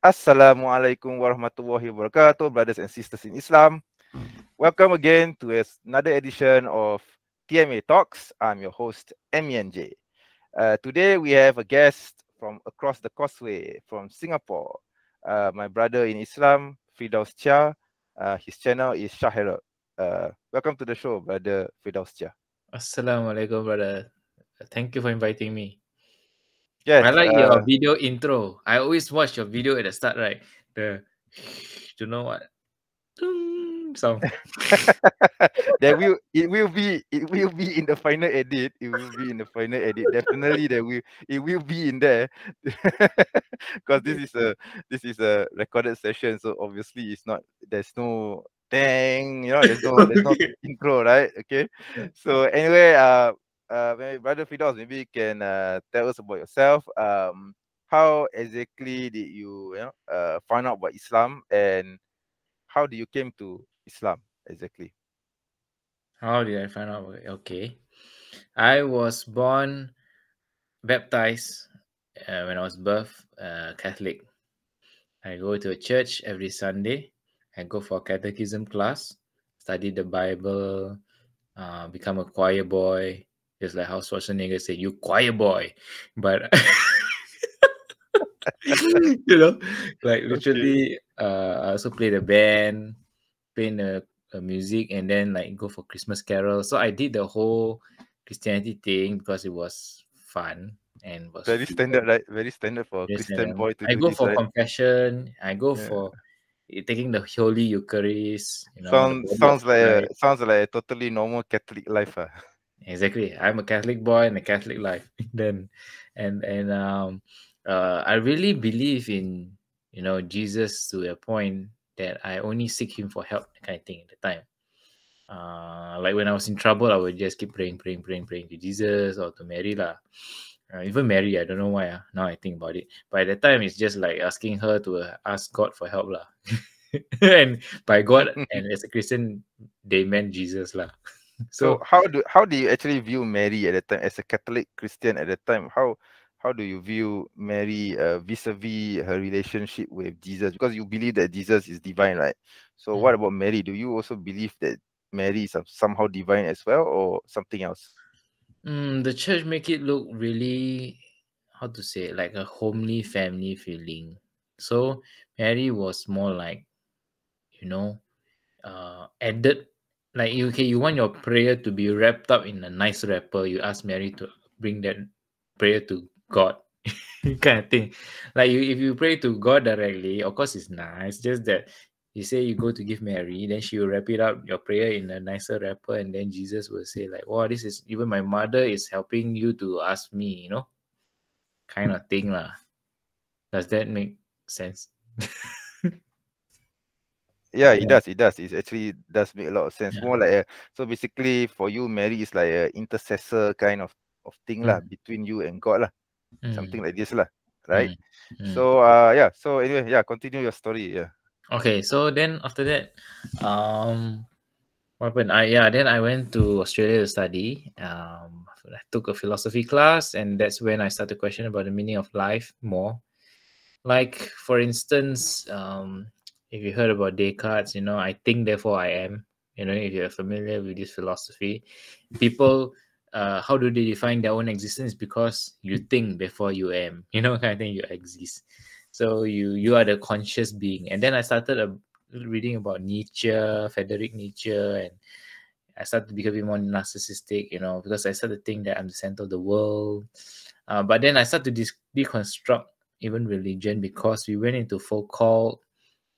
Assalamualaikum warahmatullahi wabarakatuh, brothers and sisters in Islam. Welcome again to another edition of TMA Talks. I'm your host, MENJ. Today we have a guest from across the causeway from Singapore. My brother in Islam, Ferdaus Chia. His channel is Shahira. Welcome to the show, brother Ferdaus Chia. Assalamualaikum, brother. Thank you for inviting me. Yes. I like your video intro. I always watch your video at the start, right? The you know what sound. It will be in the final edit. It will be in the final edit. Definitely it will be in there. Because this is a recorded session, so obviously there's no there's no Okay. intro, right? Okay. So anyway, my brother Fidos, maybe you can tell us about yourself. How exactly did you find out about Islam, and how do you came to Islam exactly? How did I find out? Okay, I was born baptized when I was birth Catholic. I go to a church every Sunday. I go for catechism class, study the Bible, become a choir boy, just like how Schwarzenegger said, "You choir boy," but you know, like Okay. literally, I also play the band, play the music, and then like go for Christmas carol. So I did the whole Christianity thing because it was fun and was Very standard, right? Very standard for a yes, Christian boy to I do go this, for right? confession. I go Yeah. for taking the Holy Eucharist. You know, the body of Christ. Sounds like a totally normal Catholic life. Exactly. I'm a Catholic boy in a Catholic life. Then, I really believe in Jesus to a point that I only seek Him for help, kind of thing at the time. Like when I was in trouble, I would just keep praying to Jesus or to Mary lah. Even Mary, I don't know why. Now I think about it, but at the time, it's just like asking her to ask God for help lah. And by God, and as a Christian, they meant Jesus lah. So So how do you actually view Mary at the time as a Catholic Christian at the time? How do you view Mary vis-a-vis her relationship with Jesus? Because you believe that Jesus is divine, right? So what about Mary? Do you also believe that Mary is somehow divine as well, or something else? The church make it look really, how to say, like a homely family feeling. So Mary was more like, you know, added, like you want your prayer to be wrapped up in a nice wrapper. You ask Mary to bring that prayer to God, kind of thing. Like if you pray to God directly, of course it's nice. Just that you say you go to give Mary, then she will wrap it up your prayer in a nicer wrapper, and then Jesus will say like, "Wow, this is even my mother is helping you to ask me," kind of thing lah. Does that make sense? Yeah, it Yeah. does. It does. It actually does make a lot of sense. Yeah. More like so basically for you, Mary is like a intercessor kind of thing lah Mm, between you and God lah. mm, Something like this lah, right? mm, mm. So yeah. So anyway, yeah. Continue your story. Yeah. Okay, so then after that, what happened? Then I went to Australia to study. I took a philosophy class, and that's when I started questioning about the meaning of life more. Like, for instance, if you heard about Descartes, I think, therefore I am. If you're familiar with this philosophy, people, how do they define their own existence? Because you think before you am, kind of thing, you exist. So you are the conscious being. And then I started reading about Nietzsche, Friedrich Nietzsche, and I started to become a bit more narcissistic, because I started to think that I'm the center of the world. But then I started to deconstruct even religion, because we went into folk cult,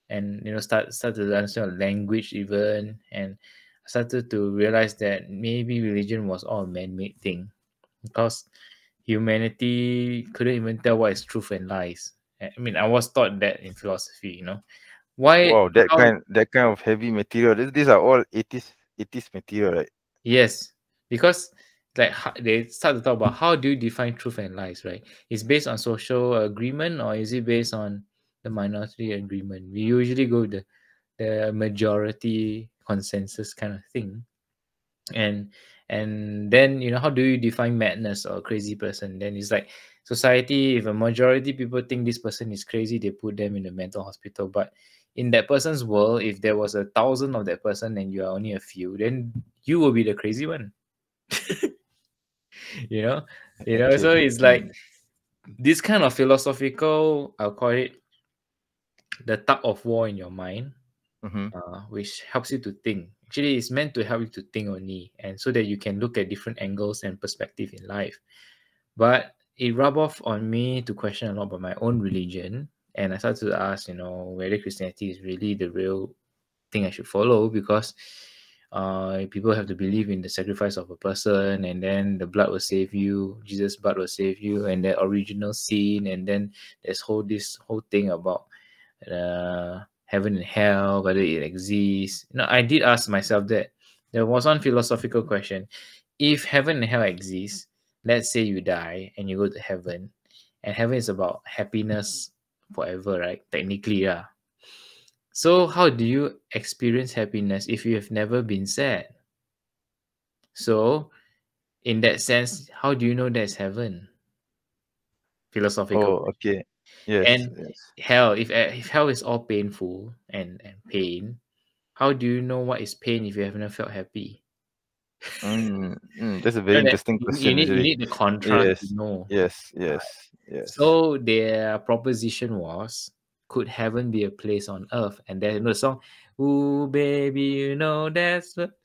and start to understand language even, and I started to realize that maybe religion was all a man-made thing, because humanity couldn't even tell what is truth and lies. I mean, I was taught that in philosophy. Why? Wow, How? that kind of heavy material. These are all 80s material, right? Yes, because like they start to talk about how do you define truth and lies, right? It's based on social agreement, or is it based on the minority agreement? We usually go with the majority consensus kind of thing, and And then, you know, how do you define madness or crazy person? Then it's like society, if a majority people think this person is crazy, they put them in the mental hospital. But in that person's world, if there was 1,000 of that person and you are only a few, then you will be the crazy one. you know Okay. So it's like this kind of philosophical, I'll call it the tug of war in your mind, which helps you to think. Actually, it's meant to help you to think only, and so that you can look at different angles and perspective in life. But it rubbed off on me to question a lot about my own religion, and I started to ask, whether Christianity is really the real thing I should follow, because people have to believe in the sacrifice of a person, and then the blood will save you, Jesus' blood will save you, and the original sin, and then there's this whole thing about heaven and hell, whether it exists. I did ask myself that. There was one philosophical question: if heaven and hell exist, let's say you die and you go to heaven, and heaven is about happiness forever, right? Technically, yeah. So how do you experience happiness if you have never been sad? So in that sense, how do you know there's heaven? Philosophical. Oh, okay. Yes. And Yes. hell, if hell is all painful and pain, how do you know what is pain if you have never felt happy? That's a very interesting You question. need Really. the contrast Yes. to know. Yes. Yes. Yes. So their proposition was, could heaven be a place on earth? And then the song, "Ooh, baby, you know that's what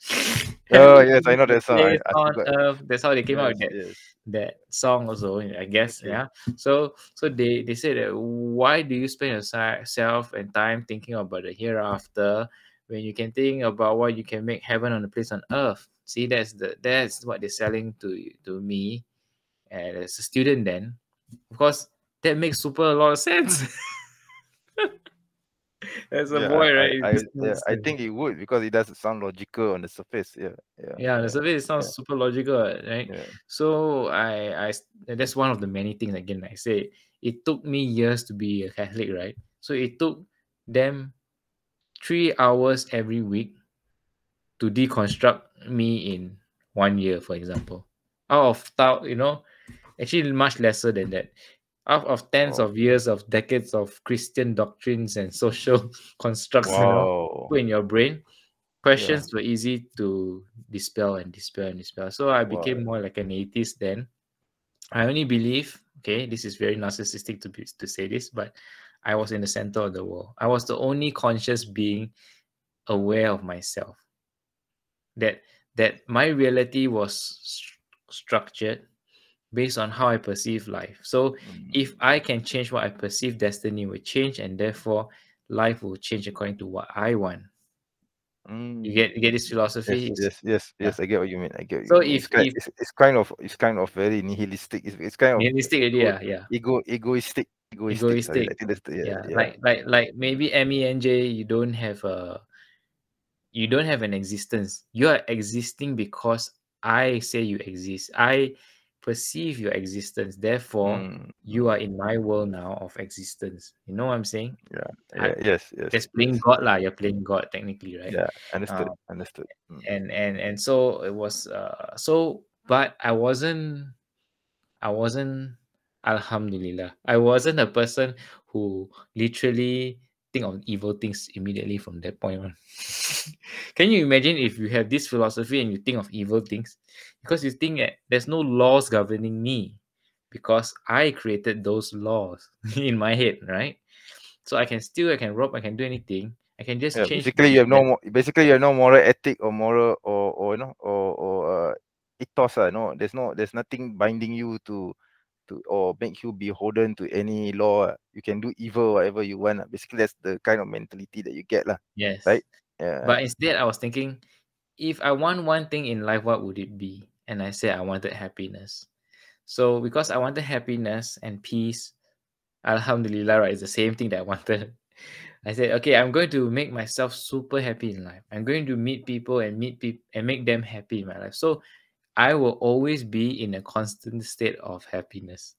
Oh, heaven yes, I is know a that song. place I on forgot. earth." That's how they came out Yes. with Yes. that song also, I guess. Okay. Yeah. So they say that, why do you spend yourself and time thinking about the hereafter when you can think about what you can make heaven on a place on earth? See, that's what they're selling to me as a student. Then, of course, that makes super a lot of sense. As a boy, right? It just makes I sense. think it would, because it doesn't sound logical on the surface. Yeah. Yeah. Yeah, the survey sounds super logical, right? Yeah. So that's one of the many things. Again, I say it took me years to be a Catholic, right? So it took them 3 hours every week to deconstruct me in 1 year, for example. Out of actually much lesser than that. Out of tens Wow. of years of decades of Christian doctrines and social constructs, Wow. put in your brain, Yeah. questions were easy to dispel and dispel and dispel. So I Wow. became more like an atheist then. I only believe, okay, this is very narcissistic to say this, but I was in the center of the world. I was the only conscious being aware of myself. That my reality was structured based on how I perceive life. So if I can change what I perceive, destiny will change, and therefore life will change according to what I want. You get this philosophy? Yes. Yeah. I get what you mean. So It's if it's kind of very nihilistic. It's kind of nihilistic idea, yeah. egoistic. Sorry, I Egoistic. think that's Yeah. yeah. Like maybe MENJ, you don't have an existence. You are existing because I say you exist. I perceive your existence. Therefore, you are in my world now of existence. You know what I'm saying? Yes. That's playing God lah. You're playing God technically, right? Yeah, understood. Uh, Understood. and so it was. But I wasn't. Alhamdulillah, I wasn't a person who literally think of evil things immediately from that point on. Can you imagine if you have this philosophy and you think of evil things? Because you think that there's no laws governing me, because I created those laws in my head, right? So I can steal, I can rob, I can do anything. I can just Yeah, change basically you have that. no moral ethic or moral or ethos. No, there's nothing binding you to or make you beholden to any law. You can do evil whatever you want. Basically, that's the kind of mentality that you get, lah. Yes. Right? Yeah. But instead, I was thinking, if I want one thing in life, what would it be? And I said I wanted happiness. So because I wanted happiness and peace, Alhamdulillah, right, it's the same thing that I wanted. I said, okay, I'm going to make myself super happy in life. I'm going to meet people and make them happy in my life. So I will always be in a constant state of happiness.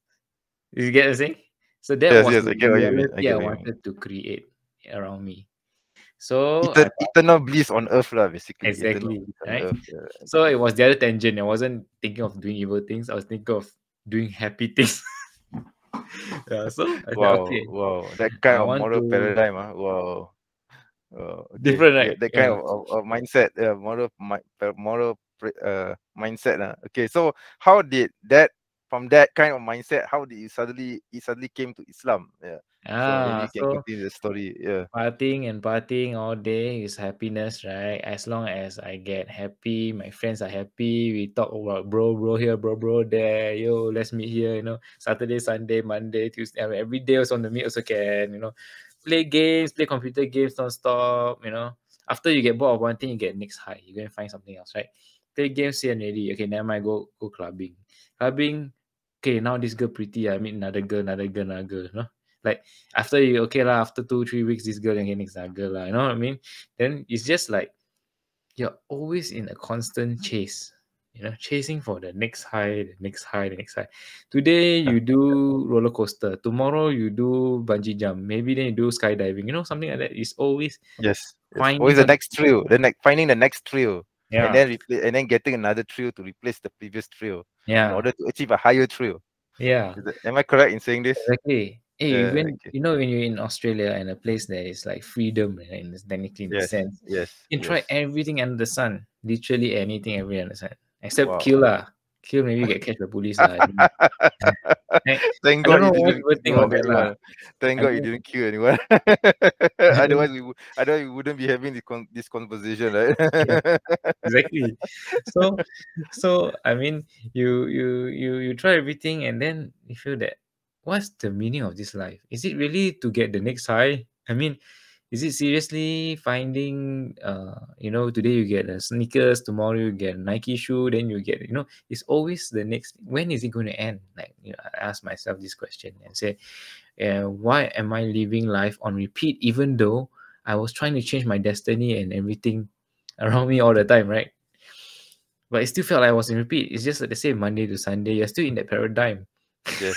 You get what I'm saying? So that was Yes. the I get what you mean. reality I wanted to create around me. So I thought, Eternal bliss on earth lah, basically. Eternal exactly, bliss on right? earth. Yeah. So it was the other tangent. I wasn't thinking of doing evil things. I was thinking of doing happy things. Yeah, so I said, Wow, okay, wow. That kind I of want moral to paradigm, wow. Okay, different, yeah, right? that kind Yeah. of mindset, mindset. Okay, so how did that, from that kind of mindset, how did you suddenly came to Islam? Yeah. So maybe you can So continue the story. Yeah. partying and partying all day is happiness, right? As long as I get happy, my friends are happy. We talk about bro here, bro there. Yo, let's meet here. Saturday, Sunday, Monday, Tuesday. Every day also on the meet also can. Play games, play computer games non-stop. After you get bored of one thing, you get next high. You go and find something else, right? Play games here and ready. Okay, never mind. Go clubbing. Clubbing. Okay, now this girl pretty. I meet another girl. Like after you after 2-3 weeks, this girl again next girl lah. You know what I mean? Then it's just like you're always in a constant chase. Chasing for the next high, the next high, the next high. Today you do roller coaster. Tomorrow you do bungee jump. Maybe then you do skydiving. Something like that. It's always Yes. finding Always the something. next thrill. Finding the next thrill. Yeah. And then getting another thrill to replace the previous thrill in Yeah. order to achieve a higher thrill. Yeah. Am I correct in saying this? Exactly. Hey, when Okay. when you're in Australia and a place that is like freedom, technically in the Yes. sense, Yes. you can try Yes. everything under the sun. Literally anything, everything under the sun. Except Wow. kill lah. Kill, maybe you get catch by police lah. I don't know. Thank I don't God know you what didn't people think go of off that lah. anyone. Thank I God you mean, didn't kill anyone. I don't, Otherwise we wouldn't be having this conversation, right? yeah, exactly. So I mean, you try everything and then you feel that what's the meaning of this life? Is it really to get the next high? I mean, is it seriously finding today you get a sneakers, tomorrow you get a Nike shoe, then you get it's always the next, when is it going to end? Like I ask myself this question and say, why am I living life on repeat even though I was trying to change my destiny and everything around me all the time, right? But it still felt like I was in repeat. It's just like the same Monday to Sunday. You're still in that paradigm. Yes.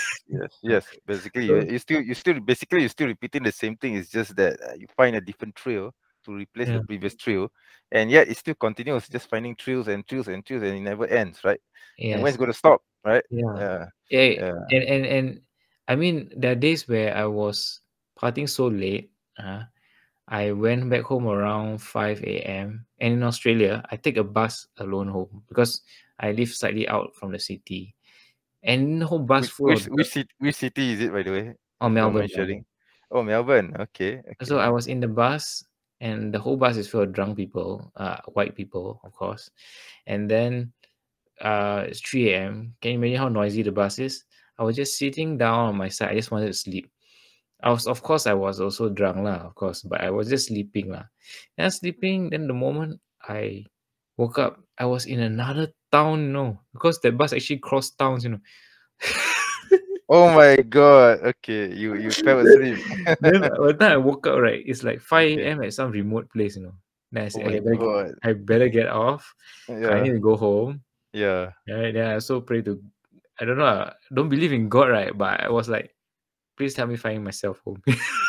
Basically, So, you're still repeating the same thing. It's just that you find a different thrill to replace the yeah. previous thrill, and yet it still continues, just finding thrills and thrills and thrills, and it never ends, right? And when's Yes. it going to stop, right? Yeah. Yeah. And I mean, there are days where I was partying so late. I went back home around 5 a.m. And in Australia, I take a bus alone home because I live slightly out from the city. And the whole bus full of Which city is it, by the way? oh, If you don't Melbourne, mind sharing. Oh, Melbourne. Okay. So I was in the bus, and the whole bus is full of drunk people, white people, of course. And then it's 3 a.m. Can you imagine how noisy the bus is? I was just sitting down on my side. I just wanted to sleep. I was also drunk lah, of course, but I was just sleeping lah. And I was sleeping. Then the moment I woke up, I was in another town, because the bus actually crossed towns. Oh my God. Okay, you fell asleep. Then by the time I woke up, right, it's like 5 Okay. a.m. at some remote place. Then I Oh said, my God. I better get off. I need Yeah. to go home. Yeah. Right? Then I also pray to, I don't know, I don't believe in God, right? But I was like, please help me find myself home.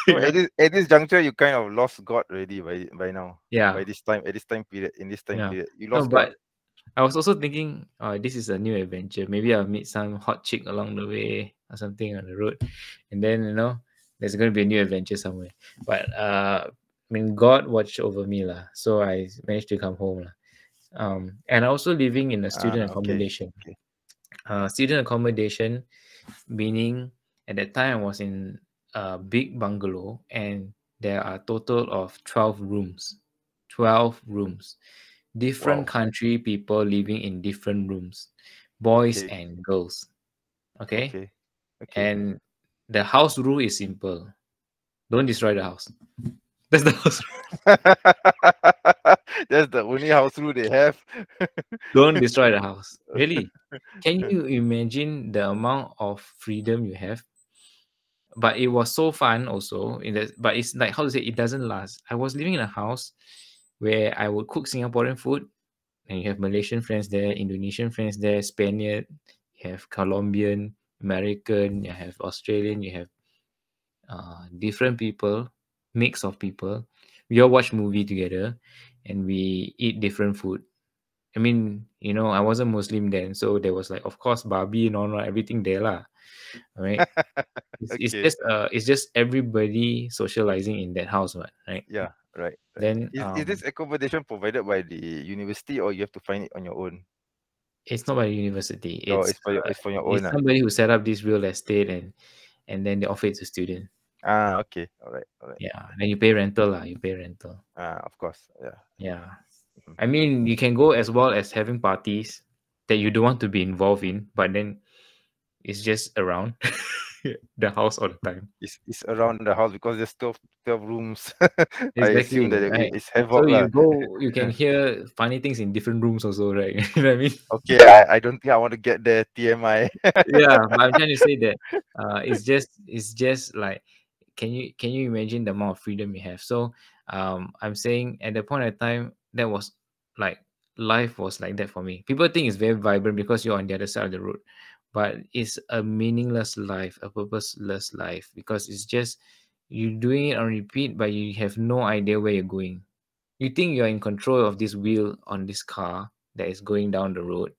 So at this juncture, you kind of lost God already by now. Yeah. By this time, at this time period, in this time Yeah. period, you No, lost God. but I was also thinking, this is a new adventure. Maybe I'll meet some hot chick along the way or something on the road. And then, there's going to be a new adventure somewhere. But, I mean, God watched over me lah. So I managed to come home lah. And also living in a student accommodation. Okay. Student accommodation, meaning at that time I was in a big bungalow and there are a total of 12 rooms. 12 rooms. Different Wow. country people living in different rooms, boys Okay. and girls. Okay? Okay. And the house rule is simple. Don't destroy the house. That's the house rule. That's the only house rule they have. Don't destroy the house. Really? Can you imagine the amount of freedom you have? But it was so fun also. But it's like, how to say, it doesn't last. I was living in a house where I would cook Singaporean food, and you have Malaysian friends there, Indonesian friends there, Spaniard, you have Colombian, American, you have Australian, you have different people, mix of people. we all watch movie together, and we eat different food. I mean, you know, I wasn't Muslim then, so there was like, of course, Barbie and all everything there lah. All right. Okay. It's just everybody socializing in that house, right? Yeah. Right. Right. Then Is this accommodation provided by the university, or you have to find it on your own? it's not by the university. Or it's for your own. It's somebody who set up this real estate, and then they offer it to students. Okay. All right. All right. Yeah. Then you pay rental lah. You pay rental. Of course. Yeah. Yeah. Mhm. I mean, you can go as well as having parties that you don't want to be involved in, but then it's just around the house all the time. It's around the house because there's 12 rooms. I Exactly, assume that right? it's So havoc you lah. go, you can hear funny things in different rooms also, right? You know what I mean? Okay, I don't think I want to get there. TMI. Yeah, but I'm trying to say that it's just like, can you imagine the amount of freedom you have? So I'm saying at the point of time, that was like, life was like that for me. People think it's very vibrant because you're on the other side of the road, but it's a meaningless life, a purposeless life, because it's just you doing it on repeat, but you have no idea where you're going. You think you're in control of this wheel on this car that is going down the road,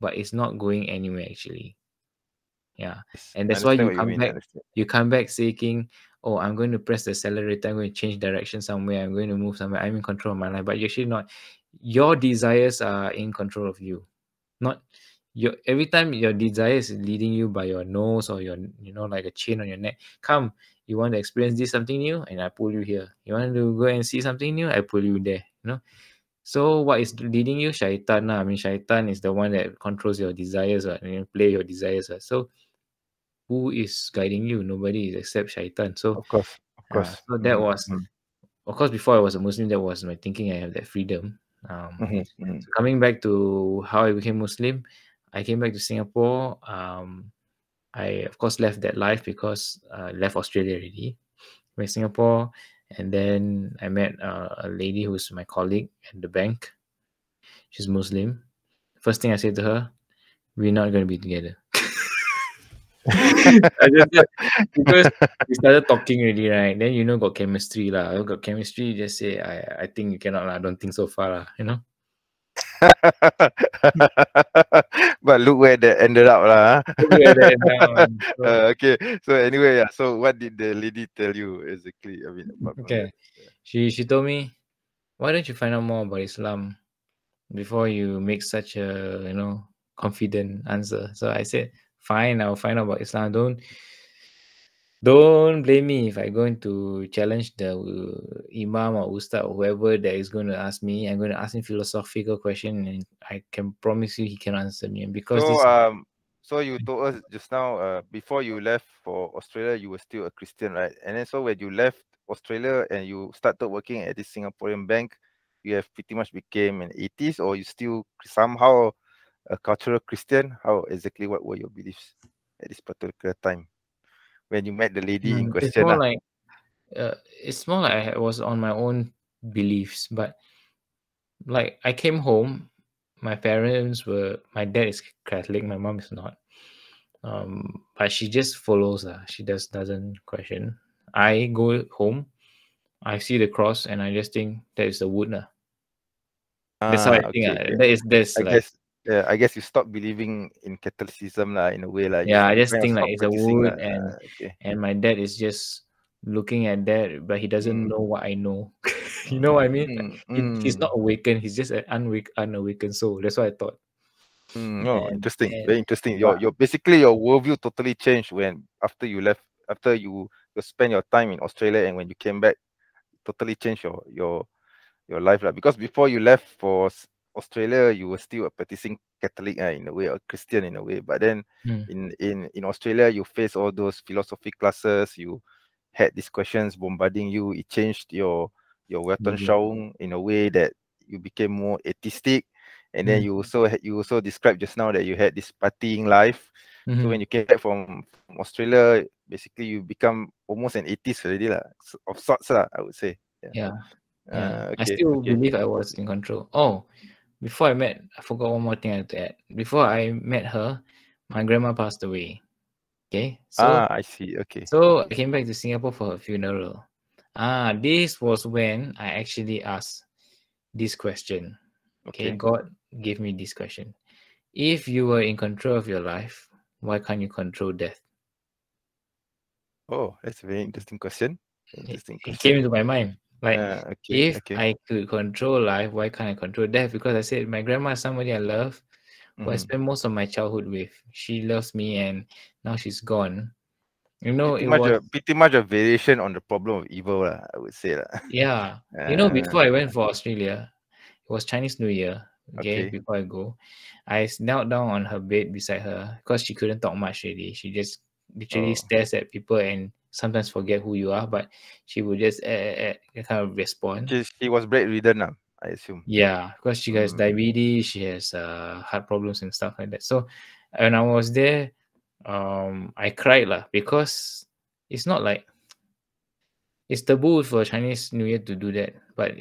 but it's not going anywhere actually. Yeah. Yes, And I that's why understand you what you come mean. I back, understand. saying, oh, I'm going to press the accelerator, I'm going to change direction somewhere, I'm going to move somewhere, I'm in control of my life. But you're actually not. Your desires are in control of you. Not your every time your desires is leading you by your nose or your, like a chain on your neck. Come, you want to experience this something new, and I pull you here. You want to go and see something new, I pull you there. So what is leading you? Shaitan. I mean, shaitan is the one that controls your desires, and play your desires. So who is guiding you? Nobody except shaitan. So Of course, of course. so that was, of course, before I was a Muslim, that was my thinking. I have that freedom. So coming back to how I became Muslim, I came back to Singapore. I of course left that life because left Australia already. Went to Singapore, and then I met a lady who's my colleague at the bank. She's Muslim. First thing I said to her, we're not going to be together. I just said, because we started talking already, right? Then got chemistry lah. Got chemistry, just say I think you cannot lah. I don't think so far lah. But look where that ended up lah. Look where that ended up. So, Okay. So anyway, yeah. So what did the lady tell you exactly? I mean, apart from okay. that. She told me, why don't you find out more about Islam before you make such a confident answer? So I said, fine, I'll find out about Islam. Don't blame me if I going to challenge the imam or ustad or whoever that is going to ask me. I'm going to ask him philosophical question, and I can promise you he can answer me. And because this, So you told us just now, before you left for Australia, you were still a Christian, right? And then so when you left Australia and you started working at this Singaporean bank, you have pretty much became an atheist, or you still somehow a cultural Christian? How exactly, what were your beliefs at this particular time when you met the lady in it's question? more like it's more like I was on my own beliefs, but like I came home, my dad is Catholic, my mom is not. But she just follows. She doesn't question. I go home, I see the cross, and I just think that is the wood. That's how I think. Okay. That's I like, guess, I guess you stopped believing in Catholicism lah, in a way lah. yeah, I just kind of think like stopped it's a practicing wood, lah. Okay. and my dad is just looking at that, but he doesn't know what I know. You know what I mean? He's not awakened. He's just an unawakened soul. That's what I thought. Oh, interesting. And Very interesting. but, Your basically your worldview totally changed when after you left, after you spent your time in Australia, and when you came back, totally changed your life lah. Because before you left for Australia, you were still a practicing Catholic in a way, or Christian in a way. But then in Australia, you face all those philosophy classes. You had these questions bombarding you. It changed your Weltanschauung in a way that you became more atheistic. And then you also described just now that you had this partying life. So when you came back from Australia, basically you become almost an atheist already lah, of sorts lah, I would say. yeah. I Okay. still believe I was in control. Oh, I forgot one more thing I had to add. Before I met her, my grandma passed away. Okay, so I see. Okay. so I came back to Singapore for her funeral. This was when I actually asked this question. Okay, Okay. God gave me this question. If you were in control of your life, why can't you control death? Oh, that's a very interesting question. It came into my mind. Like, Okay, if okay. I could control life, why can't I control death? Because I said my grandma is somebody I love, who I spent most of my childhood with. She loves me, and now she's gone. You know, it was Pretty much a variation on the problem of evil, lah, I would say. yeah. Uh, Before I went for Australia, it was Chinese New Year. Okay, okay. before I go, I knelt down on her bed beside her because she couldn't talk much really. She just literally Oh, stares at people and sometimes forget who you are, but she would just kind of respond. she was bedridden, I assume. Yeah, because she has Mm. diabetes, she has heart problems and stuff like that. So when I was there, I cried lah because it's not like it's taboo for Chinese New Year to do that, but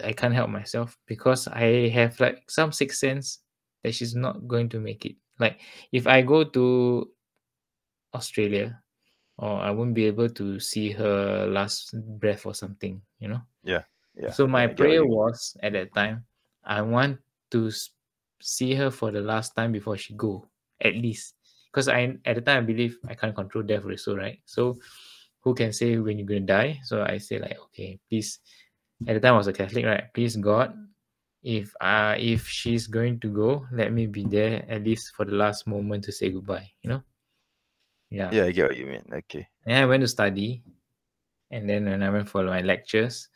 I can't help myself because I have like some sixth sense that she's not going to make it. Like if I go to Australia, or I won't be able to see her last breath or something, you know. Yeah, So my I get what prayer you mean. was at that time, I want to see her for the last time before she go, at least. Because I at the time I believe I can't control death also, right? So who can say when you're gonna die? So I say like, okay, please. At the time I was a Catholic, right? Please God, if she's going to go, let me be there at least for the last moment to say goodbye. You know? Yeah. Yeah, I get what you mean. Okay. And I went to study, and then when I went for my lectures,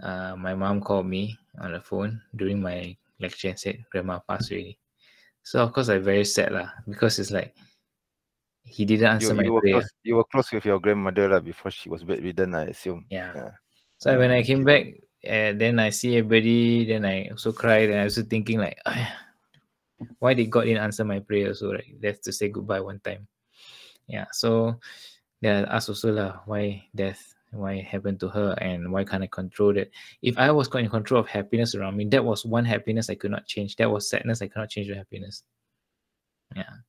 my mom called me on the phone during my lecture and said, "Grandma passed already." So of course I very sad lah because it's like he didn't answer my prayer. You were close with your grandmother lah before she was bedridden, I assume. Yeah. Yeah. So when I came Okay. back, then I see everybody. Then I also cried, and I was thinking like, why did God didn't answer my prayer? So right, that's to say goodbye one time. Yeah. So then I asked also lah, why death? Why it happened to her, and why can't I control it? If I was in control of happiness around me, that was one happiness I could not change. That was sadness I cannot change to happiness. Yeah.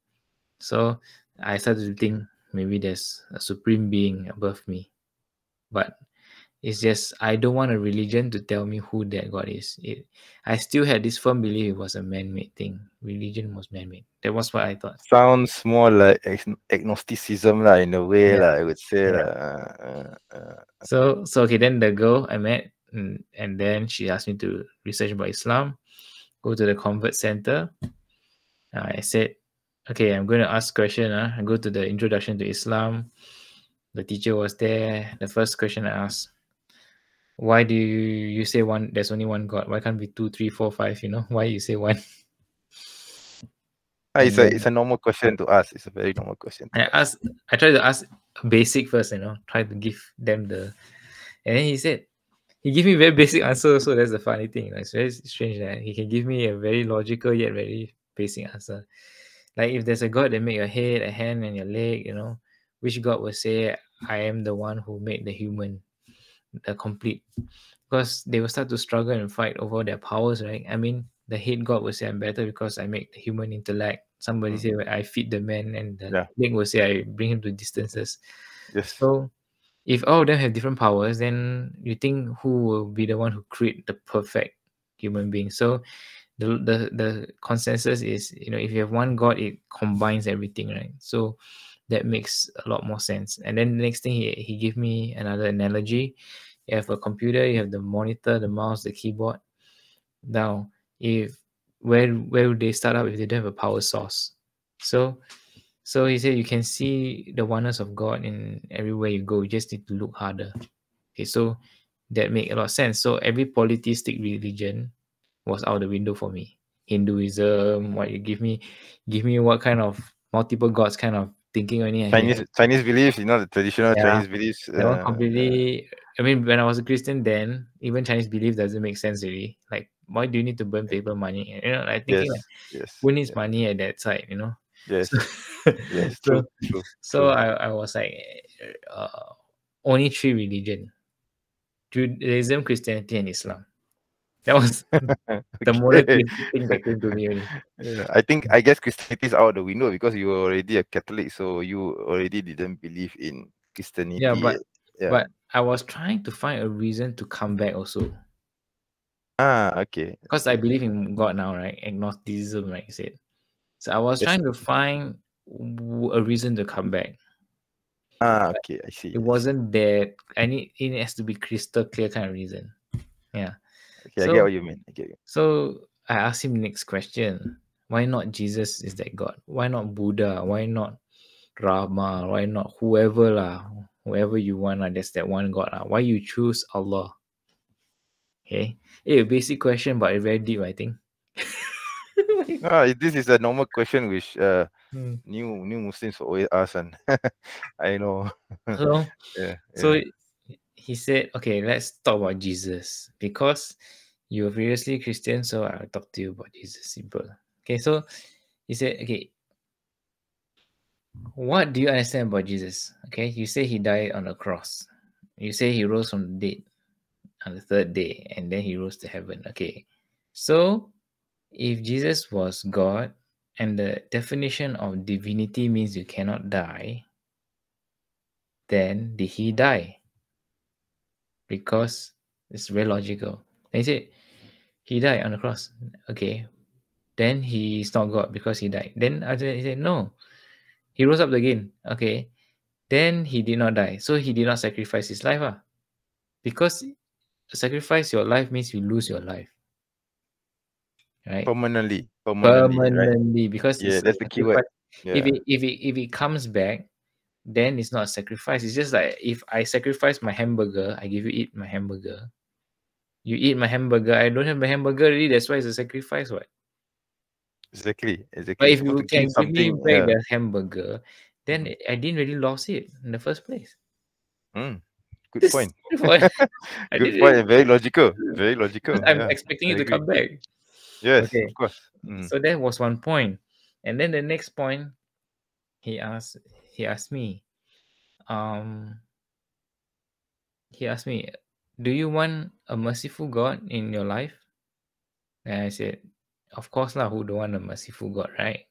So I started to think maybe there's a supreme being above me, but it's just I don't want a religion to tell me who that God is. I still had this firm belief it was a man-made thing. Religion was man-made. That was what I thought. Sounds more like agnosticism lah, in a way Yeah, lah, I would say yeah. lah. So okay. Then the girl I met, and then she asked me to research about Islam. Go to the convert center. I said, okay, I'm going to ask question. I go to the introduction to Islam. The teacher was there. The first question I asked, why do you say one? There's only one God. Why can't be 2, 3, 4, 5? You know why you say one? And then It's a normal question to ask. It's a very normal question to ask. I tried to ask basic first. Try to give them and then he said he gave me very basic answer. So that's the funny thing. It's very strange that he can give me a very logical yet very basic answer. Like if there's a God that made your head, a hand, and your leg, which God will say, I am the one who made the human, the complete. Because they will start to struggle and fight over their powers, right? I mean, the head God will say, I'm better because I make the human intellect. Somebody say, I feed the man, and the leg will say, I bring him to distances. Yes. So if all of them have different powers, then you think who will be the one who create the perfect human being? So the consensus is, if you have one God, it combines everything, right? So that makes a lot more sense. And then the next thing he gave me another analogy. You have a computer, you have the monitor, the mouse, the keyboard. Now, where would they start up if they don't have a power source? So he said you can see the oneness of God in everywhere you go. You just need to look harder. Okay, so that make a lot of sense. So every polytheistic religion was out the window for me. Hinduism, what you give me what kind of multiple gods kind of thinking only. Chinese beliefs, the traditional Chinese beliefs. That one completely. I mean, when I was a Christian, then even Chinese belief doesn't make sense really. Like, why do you need to burn paper money? Like thinking who needs money at that side? Yes. Yes. So, true. I was like, only 3 religion: Judaism, Christianity, and Islam. That was the monotheistic thing that came to me only. Yeah, I guess Christianity is out the window because you were already a Catholic, so you already didn't believe in Christianity. Yeah, but I was trying to find a reason to come back also. Okay. Because I believe in God now, right? Agnosticism, like you said. So I was Yes. trying to find a reason to come back. Okay, I see. It wasn't that it has to be crystal clear kind of reason. Yeah. Okay, I get what you mean. I get you. So I asked him next question. Why not Jesus is that God? Why not Buddha? Why not Rama? Why not whoever lah? Whoever you want, there's that one God lah. Why you choose Allah? Okay. Basic question, but very deep, I think. This is a normal question which Hmm. new Muslims always ask, and I know. So he said, okay, let's talk about Jesus, because you're previously Christian, so I'll talk to you about Jesus. Simple. Okay, so he said, okay, what do you understand about Jesus? Okay, you say he died on the cross. You say he rose from the dead on the third day, and then he rose to heaven. Okay, so if Jesus was God, and the definition of divinity means you cannot die, then did he die? Because it's very logical. And he said, he died on the cross. Okay, then he's not God because he died. Then after that, he said, no, he rose up again. Okay, then he did not die. So he did not sacrifice his life. Because sacrifice your life means you lose your life. Right? Permanently, Permanently, right? because Yeah, it's that's the keyword. Yeah. If it comes back, then it's not a sacrifice. It's just like if I sacrifice my hamburger, I give you eat my hamburger. You eat my hamburger, I don't have my hamburger already. That's why it's a sacrifice, what? Exactly. But if You're supposed you to can give give me something. back the hamburger, then I didn't really lose it in the first place. Good point. I Good did point. it. Very logical. Very logical. Because I'm Yeah, expecting I it to agree. come back. Yes, Okay. of course. So that was one point. And then the next point, he asked me, do you want a merciful God in your life? And I said, of course lah, who don't want a merciful God, right?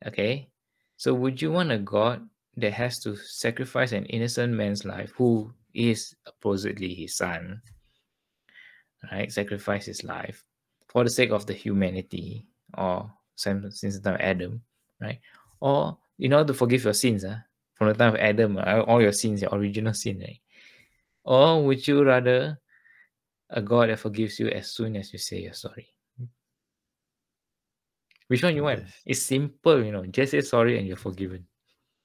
Okay. So would you want a God that has to sacrifice an innocent man's life, who is supposedly his son, right? Sacrifice his life for the sake of the humanity, or since the time of Adam, right? Or in order to forgive your sins, from the time of Adam, all your sins, your original sin, right? Or would you rather a God that forgives you as soon as you say you're sorry? Which one you want? Yes. It's simple, just say sorry and you're forgiven.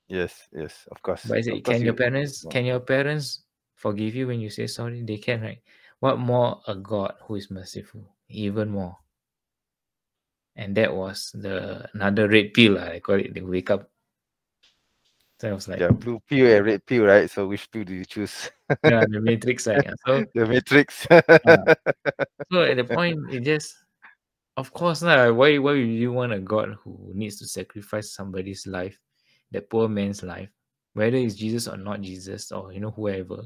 Yes, of course. But can your parents forgive you when you say sorry? They can, right? What more a God who is merciful? Even more. And that was another red pill, I call it. They wake up. So I was like, blue pill and red pill, right? So which pill do you choose? yeah, the matrix, right? So The matrix. so at the point, it just, of course, why would you want a God who needs to sacrifice somebody's life, that poor man's life, whether it's Jesus or not Jesus, or whoever,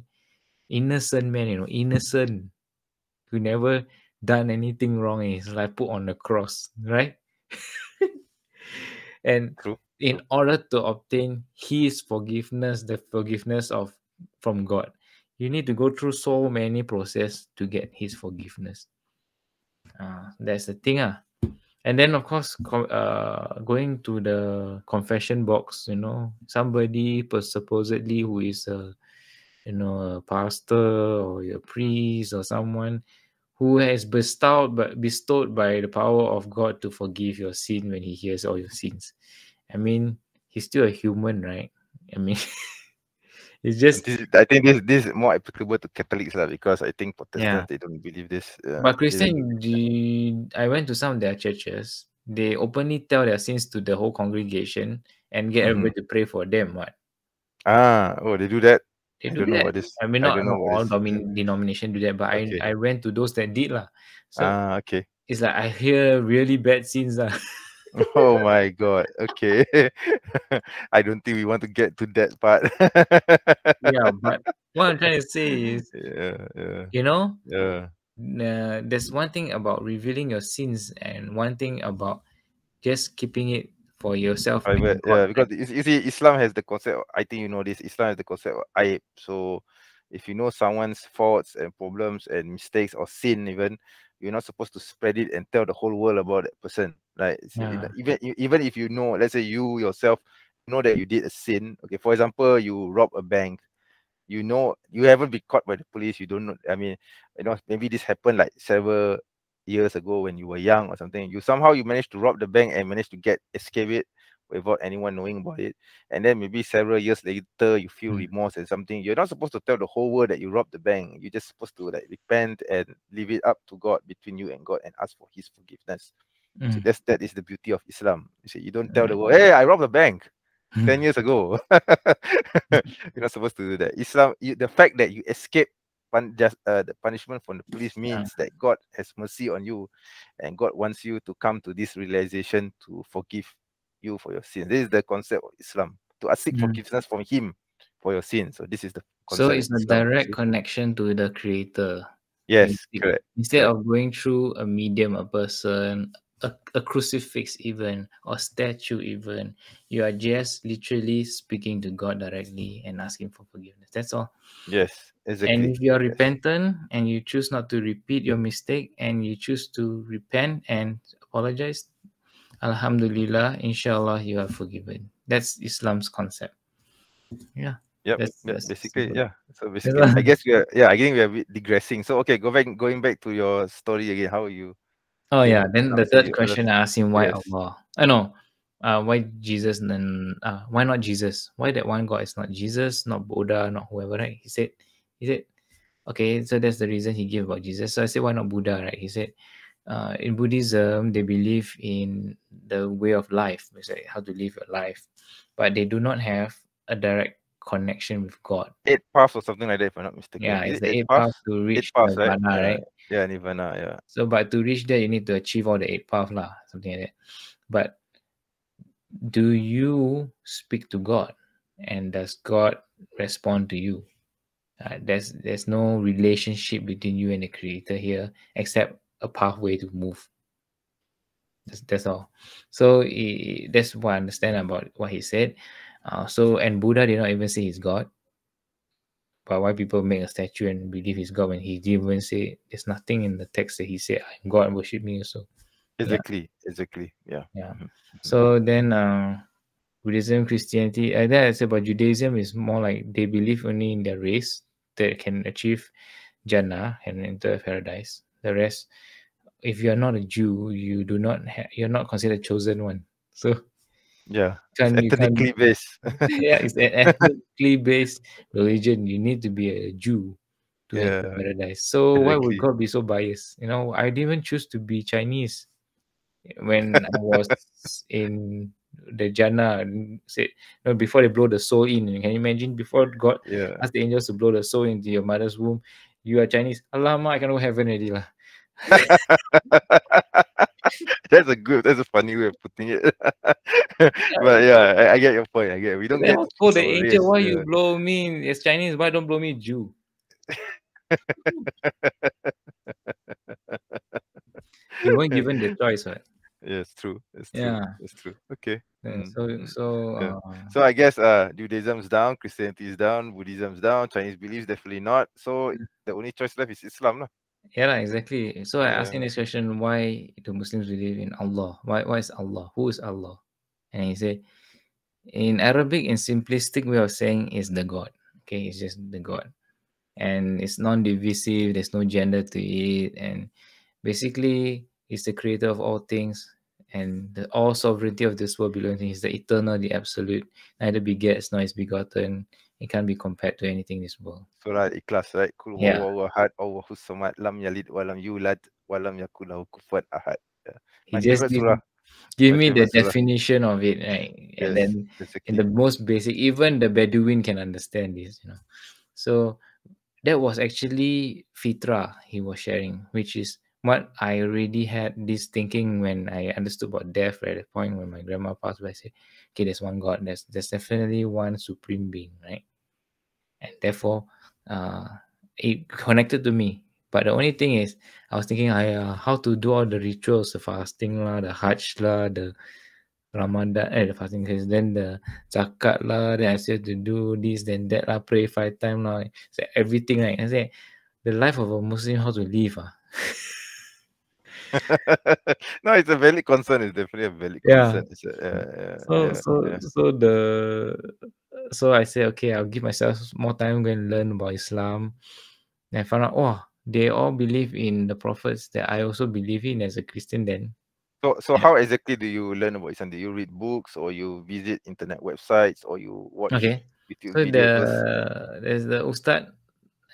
innocent man, innocent, who never done anything wrong in his life, put on the cross, right? And True. in order to obtain his forgiveness, the forgiveness from God, you need to go through so many process to get his forgiveness. That's the thing. And then, of course, going to the confession box, somebody supposedly who is a pastor or a priest or someone who has bestowed by the power of God to forgive your sin when he hears all your sins. I mean, he's still a human, right? I mean, it's just. I think this is more applicable to Catholics, because I think Protestants, they don't believe this. But Christian, I went to some of their churches. They openly tell their sins to the whole congregation and get everybody to pray for them. What? They do that. They I do don't know that. what this. I mean, I not don't know what all this. denomination do that, but Okay. I went to those that did lah. So Okay. it's like I hear really bad sins lah. Oh my God. Okay. I don't think we want to get to that part. Yeah, but what I'm trying to say is, there's one thing about revealing your sins and one thing about just keeping it for yourself. Private, because you see, Islam has the concept. I think you know this. Islam has the concept of aib. So if you know someone's faults and problems and mistakes or sin, even, you're not supposed to spread it and tell the whole world about that person, right? So, Yeah. even if you know, let's say you yourself know that you did a sin. Okay, for example, you rob a bank. You know, you haven't been caught by the police. You don't know. I mean, maybe this happened like several years ago when you were young or something. You managed to rob the bank and managed to escape it without anyone knowing about it. And then maybe several years later, you feel remorse and something. You're not supposed to tell the whole world that you robbed the bank. You're just supposed to like repent and leave it up to God, between you and God, and ask for His forgiveness. See, that is the beauty of Islam. You see, you don't tell the world, "Hey, I robbed the bank 10 years ago." You're not supposed to do that. The fact that you escape the punishment from the police means that God has mercy on you, and God wants you to come to this realization to forgive you for your sins. This is the concept of Islam, to seek forgiveness from Him for your sins. So this is the So concept it's in a Islam. direct connection to the creator. Yes, correct. Instead correct. of going through a medium, a person, a crucifix even, or statue even, you are just literally speaking to God directly and asking for forgiveness. That's all. Yes, exactly. And if you are Yes. repentant and you choose not to repeat your mistake and you choose to repent and apologize, Alhamdulillah, inshallah, you are forgiven. That's Islam's concept. Yeah. Yep. That's Basically, simple. yeah. So basically, I guess I think we are digressing. So okay, going back to your story again. How you Oh came yeah. to Then Islam? the So third you question I asked him, why yes. Allah? I know. Why Jesus? Then why not Jesus? Why that one God is not Jesus, not Buddha, not whoever? Right? He said, okay. So that's the reason he gave about Jesus. So I said, why not Buddha? Right? He said, in Buddhism they believe in the way of life, it's like how to live your life, but they do not have a direct connection with God. 8 paths or something like that, if I'm not mistaken. Yeah, Is it's it the 8 eight paths? paths to 8 reach paths, right? nirvana, right? Yeah, Nirvana, yeah. So, but to reach there, you need to achieve all the 8 paths, lah, something like that. But do you speak to God, and does God respond to you? There's no relationship between you and the Creator here, except a pathway to move. That's all. So that's what I understand about what he said. And Buddha did not even say he's God. But why people make a statue and believe he's God when he didn't even say, there's nothing in the text that he said, I'm God, worship me also. Exactly. Yeah. Yeah. Mhm. So then Buddhism, Christianity, then I said about Judaism is more like they believe only in their race that can achieve Jannah and enter paradise. The rest, if you are not a Jew, you're not considered chosen one. So Yeah. It's you can't ethnically based. yeah, it's an ethnically based religion. You need to be a Jew to enter Yeah, paradise. So why would exactly. God be so biased? I didn't even choose to be Chinese when I was in the Jannah. Said before they blow the soul in. Can you imagine before God Yeah. asked the angels to blow the soul into your mother's womb? You are Chinese. Alamak, I cannot heaven already lah. That's a funny way of putting it. But yeah, I get your point. We don't Then I get was to told choose the our angel, race. why you Yeah. blow me as Chinese? Why don't blow me Jew? You weren't given the choice, right? Yeah, it's true. It's true. Yeah. It's true. Okay. Yeah, Mm, so mm, so yeah. uh, So I guess Judaism's down, Christianity is down, Buddhism's down, Chinese beliefs definitely not. So the only choice left is Islam, lah. yeah, lah, exactly. So I asked him Yeah. this question: why do Muslims believe in Allah? Why is Allah? Who is Allah? And he said, in Arabic, in simplistic way of saying, is the God. Okay, it's just the God, and it's non-divisive. There's no gender to it, and basically, he's the creator of all things, and the all sovereignty of this world belongs to him. He's the eternal, the absolute, neither begets nor is begotten. It can't be compared to anything in this world. Surah Ikhlas, right? Kul Yeah. huwallahu ahad, Allahus samad, lam yalid wa lam yulad wa lam yakul lahu kufuwan ahad. Yeah. He My just favorite surah. give My me the favorite surah. definition of it, right? And Yes, then in exactly. the most basic, even the Bedouin can understand this. So that was actually Fitra he was sharing, which is what I already had this thinking when I understood about death at the point when my grandma passed away. I said, okay, there's one God, there's definitely one supreme being, right? And therefore, it connected to me. But the only thing is, I was thinking, how to do all the rituals, the fasting lah, the Hajj lah, the Ramadan, the fasting days, then the zakat lah, then I still have to do this, then that lah, pray 5 times lah. So everything, right? I say, the life of a Muslim, how to live. No, it's a valid concern. It's definitely a valid Yeah. concern. It's a, So so I say, okay, I'll give myself more time, go and learn about Islam. And I found out, oh, they all believe in the prophets that I also believe in as a Christian then. So how exactly do you learn about Islam? Do you read books, or you visit internet websites, or you watch Okay. YouTube So videos first? there's the Ustad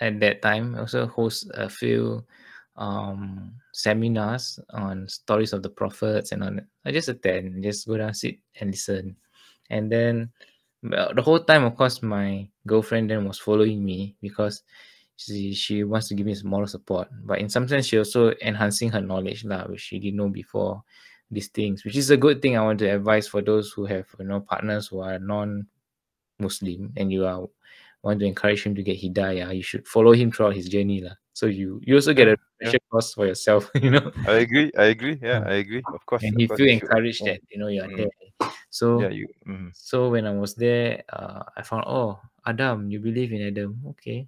at that time also hosts a few seminars on stories of the prophets and on I just attend, just go down, sit and listen. And then the whole time, of course, my girlfriend then was following me because she wants to give me some moral support. But in some sense, she also enhancing her knowledge lah, which she didn't know before these things, which is a good thing. I want to advise for those who have partners who are non-Muslim and you are want to encourage him to get hidayah. You should follow him throughout his journey lah. So you also get Yeah, a reflection course for yourself, I agree. Yeah, I agree. Of course, and you feel you should. encouraged Yeah. that you are Mm. there. So Yeah, you. Mm. so when I was there, I found, oh, Adam, you believe in Adam, okay.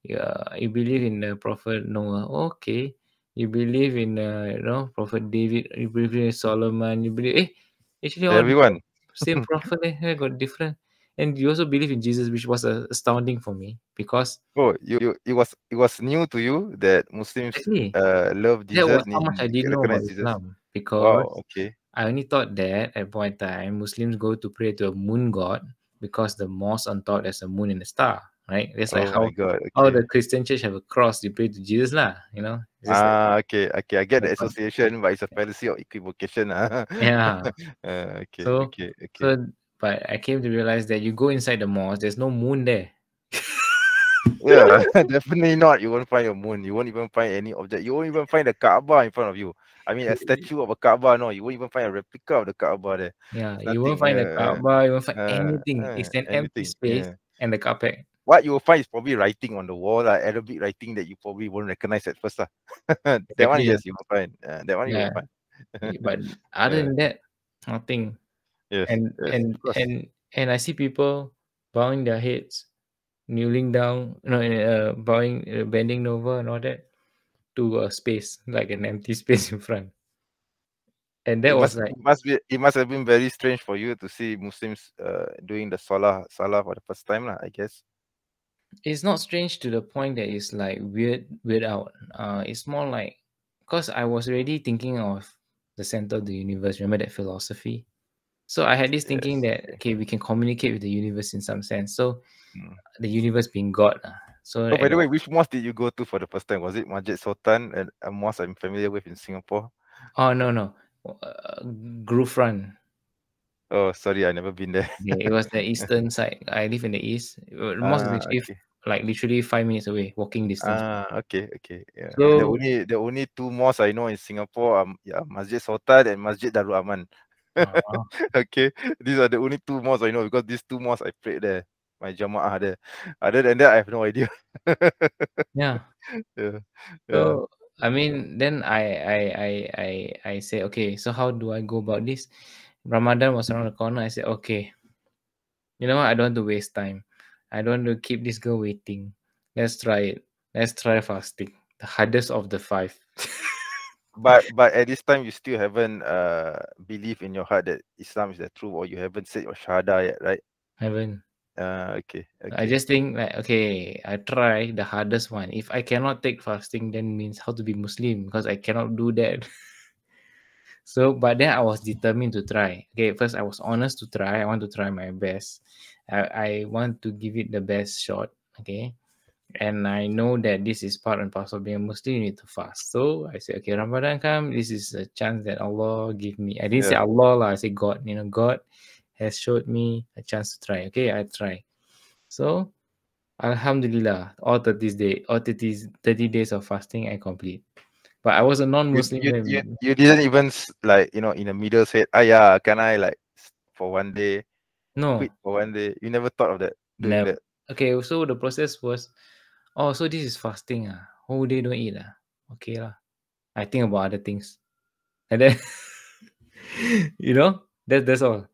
Yeah, you believe in the Prophet Noah, okay. You believe in Prophet David, you believe in Solomon, you believe actually all the Everyone. same prophet got different. And you also believe in Jesus, which was astounding for me because Oh, it was new to you that Muslims exactly love that Jesus, was how much I didn't know about recognize Jesus. Islam. Because Wow. Okay. I only thought that at point in time Muslims go to pray to a moon god because the mosque on top there's a moon and a star, right? That's like Oh my God. how Okay. the Christian church have a cross, you pray to Jesus lah, It's just like Okay. Okay. I get the that. But association, but it's a fallacy of equivocation. yeah. Okay. So Okay. Okay. so but I came to realize that you go inside the mosque, there's no moon there. Yeah, definitely not. You won't find a moon. You won't even find any object. You won't even find a Kaaba in front of you. I mean, a statue of a Kaaba. No, you won't even find a replica of the Kaaba there. Yeah, There's you won't nothing. find a Kaaba, you won't find anything. It's an empty Anything. space Yeah. and the carpet. What you will find is probably writing on the wall, Arabic writing that you probably won't recognize at first. That one, Exactly. yes, you will find. That one you will Yeah. find. But other Yeah. than that, nothing. Yes. And Yes. and Of course. and and I see people bowing their heads, kneeling down, bowing, bending over and all that to a space, like an empty space in front. And that It was must like, it must be it must have been very strange for you to see Muslims doing the salah for the first time, lah, I guess. it's not strange to the point that it's like weird out. It's more like because I was already thinking of the center of the universe. Remember that philosophy? So I had this thinking Yes. that okay, we can communicate with the universe in some sense. So Mm. the universe being God. So Oh, by and the way, which mosque did you go to for the first time? Was it Masjid Sultan, and a mosque I'm familiar with in Singapore? oh no, uh, Groove Run. Oh, sorry, I never been there. Yeah, it was the eastern side. I live in the east. The mosque is literally Okay. like literally 5 minutes away, walking distance. Okay. Yeah. So The only two mosques I know in Singapore are, yeah, Masjid Sultan and Masjid Darul Aman. uh, Okay, these are the only two mosques I know, because these two mosques I prayed there. My jamaah there. Other than that, I have no idea. yeah. Yeah. Yeah. So I mean, then I say, okay, so how do I go about this? Ramadan was around the corner. I said, okay, you know what? I don't want to waste time. I don't want to keep this girl waiting. Let's try it. Let's try fasting. The hardest of the 5. But at this time, you still haven't believe in your heart that Islam is the truth, or you haven't said your shahada yet, right? Haven't. Okay. I just think like, okay, I try the hardest one. If I cannot take fasting, then means how to be Muslim because I cannot do that. So, but then I was determined to try. Okay, first I was honest to try. I want to try my best. I want to give it the best shot. Okay, and I know that this is part and parcel of being a Muslim. You need to fast. So I said, okay, Ramadan come. This is a chance that Allah give me. I didn't say Yeah. Allah lah. I said God. God has showed me a chance to try. Okay, I try. So Alhamdulillah, all 30 days of fasting I complete. But I was a non-Muslim then. You didn't even like, in the middle said, yeah, can I like for one day, quit No, for one day? You never thought of that, doing never. that. Okay, so the process was, oh, so this is fasting. Whole day don't eat. Okay lah. I think about other things. And then, you know, That's all.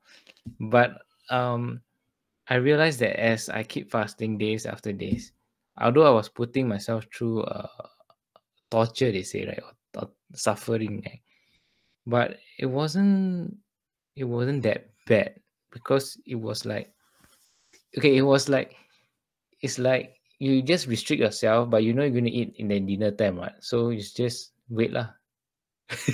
But I realized that as I keep fasting days after days, although I was putting myself through torture, they say, right, or suffering, right? But it wasn't that bad, because it was like, okay, it's like you just restrict yourself, but you know you're gonna eat in the dinner time, right? So you just wait lah.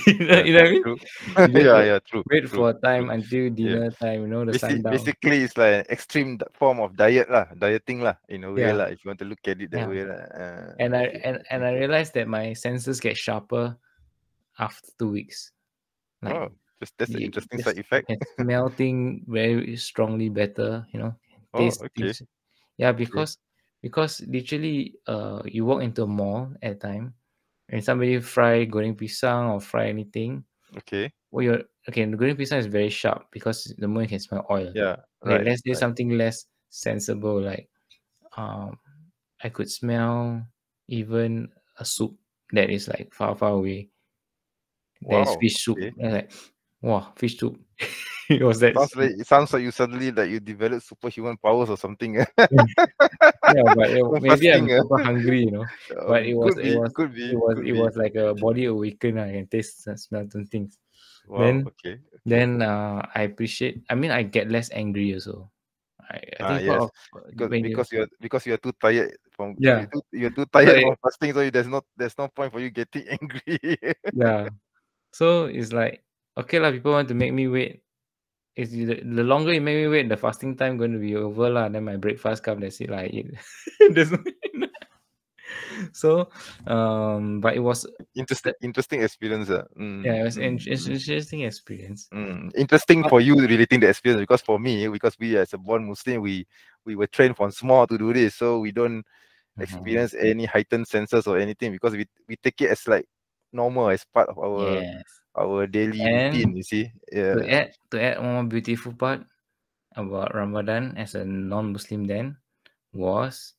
Yeah, You know what I mean? true. You just Yeah, like yeah, true, wait true, for a true. time until Yeah. dinner time, the sundown. Basically, it's like an extreme form of diet lah, dieting lah, in a way Yeah, lah, if you want to look at it that yeah. way lah. And Okay, okay. I realized that my senses get sharper after 2 weeks. Like Oh, that's an you interesting just side you effect. can smell things very strongly better, Oh, taste okay, things. Yeah, okay, because literally you walk into a mall at a time and somebody fry goreng pisang or fry anything. okay. Well, the goreng pisang is very sharp because the moment you can smell oil. Yeah, Okay, right, let's do right. something less sensible, like um I could smell even a soup that is like far, far away. There is Wow, fish soup. okay. And like, wow, fish soup. It was that sweet. It sounds like you suddenly like you develop superhuman powers or something. Yeah, but From maybe I'm fasting. super hungry, But Could be, could be, could it be. was like a body awaken. I can taste and smell some things. Wow, Then okay, okay. I appreciate. I mean, I get less angry also. I Ah, think part yes, of when you because you're too tired yeah, you're too tired like from fasting, so there's no point for you getting angry. yeah. So it's like, okay lah. People want to make me wait. It's the longer you make me wait, the fasting time going to be over lah. Then my breakfast come. That's it. Like eat. There's no. So, but it was Interesting experience. yeah, it was interesting experience. Interesting But for you relating the experience, because for me, because we as a born Muslim, we were trained from small to do this, so we don't experience any heightened senses or anything, because we take it as like normal, as part of yes, our daily and routine, you see. Yeah. to add one more beautiful part about Ramadan as a non-Muslim then was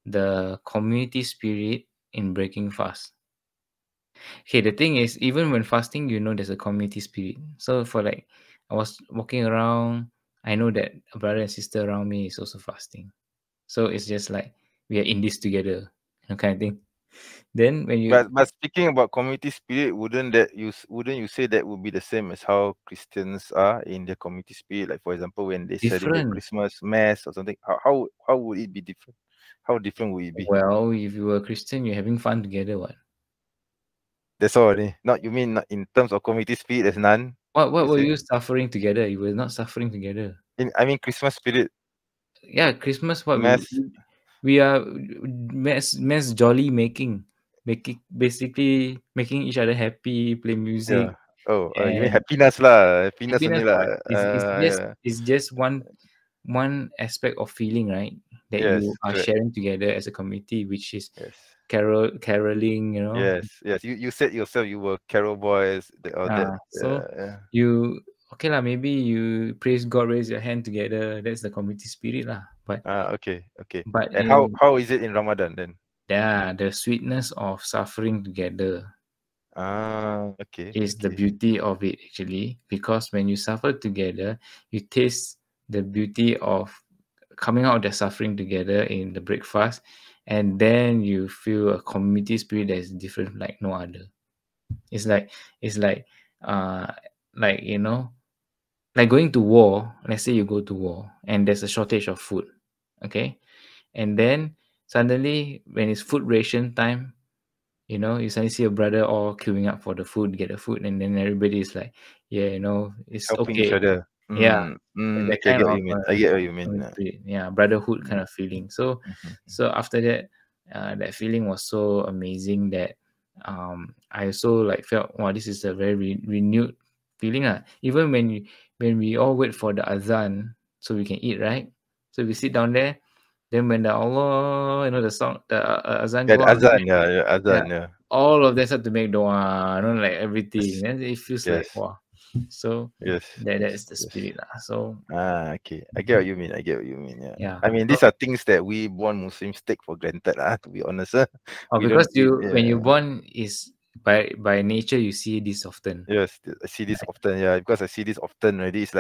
the community spirit in breaking fast. Okay, the thing is, even when fasting, there's a community spirit. So for like, I was walking around, I know that a brother and sister around me is also fasting. So it's just like we are in this together, kind of thing. Then when you But speaking about community spirit, wouldn't you say that would be the same as how Christians are in their community spirit? Like, for example, when they celebrate different, Christmas mass or something, how would it be different? How different would it be? well, if you were a Christian, you're having fun together. What? That's all. Not, you mean, not in terms of community spirit, there's none. What You were say you suffering together? You were not suffering together. I mean Christmas spirit Yeah, Christmas. What mass. we are mass jolly basically making each other happy, play music, Yeah. Oh, you mean and happiness lah? Happiness happiness. only lah. What Yeah. it's just one aspect of feeling, right? That Yes, you are correct. sharing together as a community, which is Yes. caroling. Yes. You said yourself you were carol boys or that. So Yeah. you okay lah. Maybe you praise God, raise your hand together. That's the community spirit lah. But Okay. And in how is it in Ramadan then? the sweetness of suffering together Okay. is the beauty of it actually, because when you suffer together, you taste the beauty of coming out of the suffering together in the breakfast, and then you feel a community spirit that is different like no other. It's like uh like like going to war. Let's say you go to war and there's a shortage of food, okay, and then suddenly when it's food ration time, you suddenly see a brother all queuing up for the food, get the food, and then everybody is like, yeah, it's Helping each okay. other. Yeah, that Okay, I kind get what of you mean. I get what you mean. spirit, yeah, brotherhood kind Mm, of feeling. So mhm. after that, that feeling was so amazing that I also like felt, wow, this is a very renewed feeling. Even when we all wait for the azan so we can eat, right? So we sit down there, then when the Allah, the song, the azan Yeah, go the out, azan. Yeah, yeah, azan. Yeah. all of them start to make dua, like everything. Yes. Then it feels like, Yes. wow. So Yes. that is Yes. the Yes. spirit lah. So Okay. I get what you mean. Yeah. yeah. I mean, these are things that we born Muslims take for granted, to be honest. We Because don't. when you born is by nature you see this often. Yes, I see this often. Yeah, because I see this often already. It's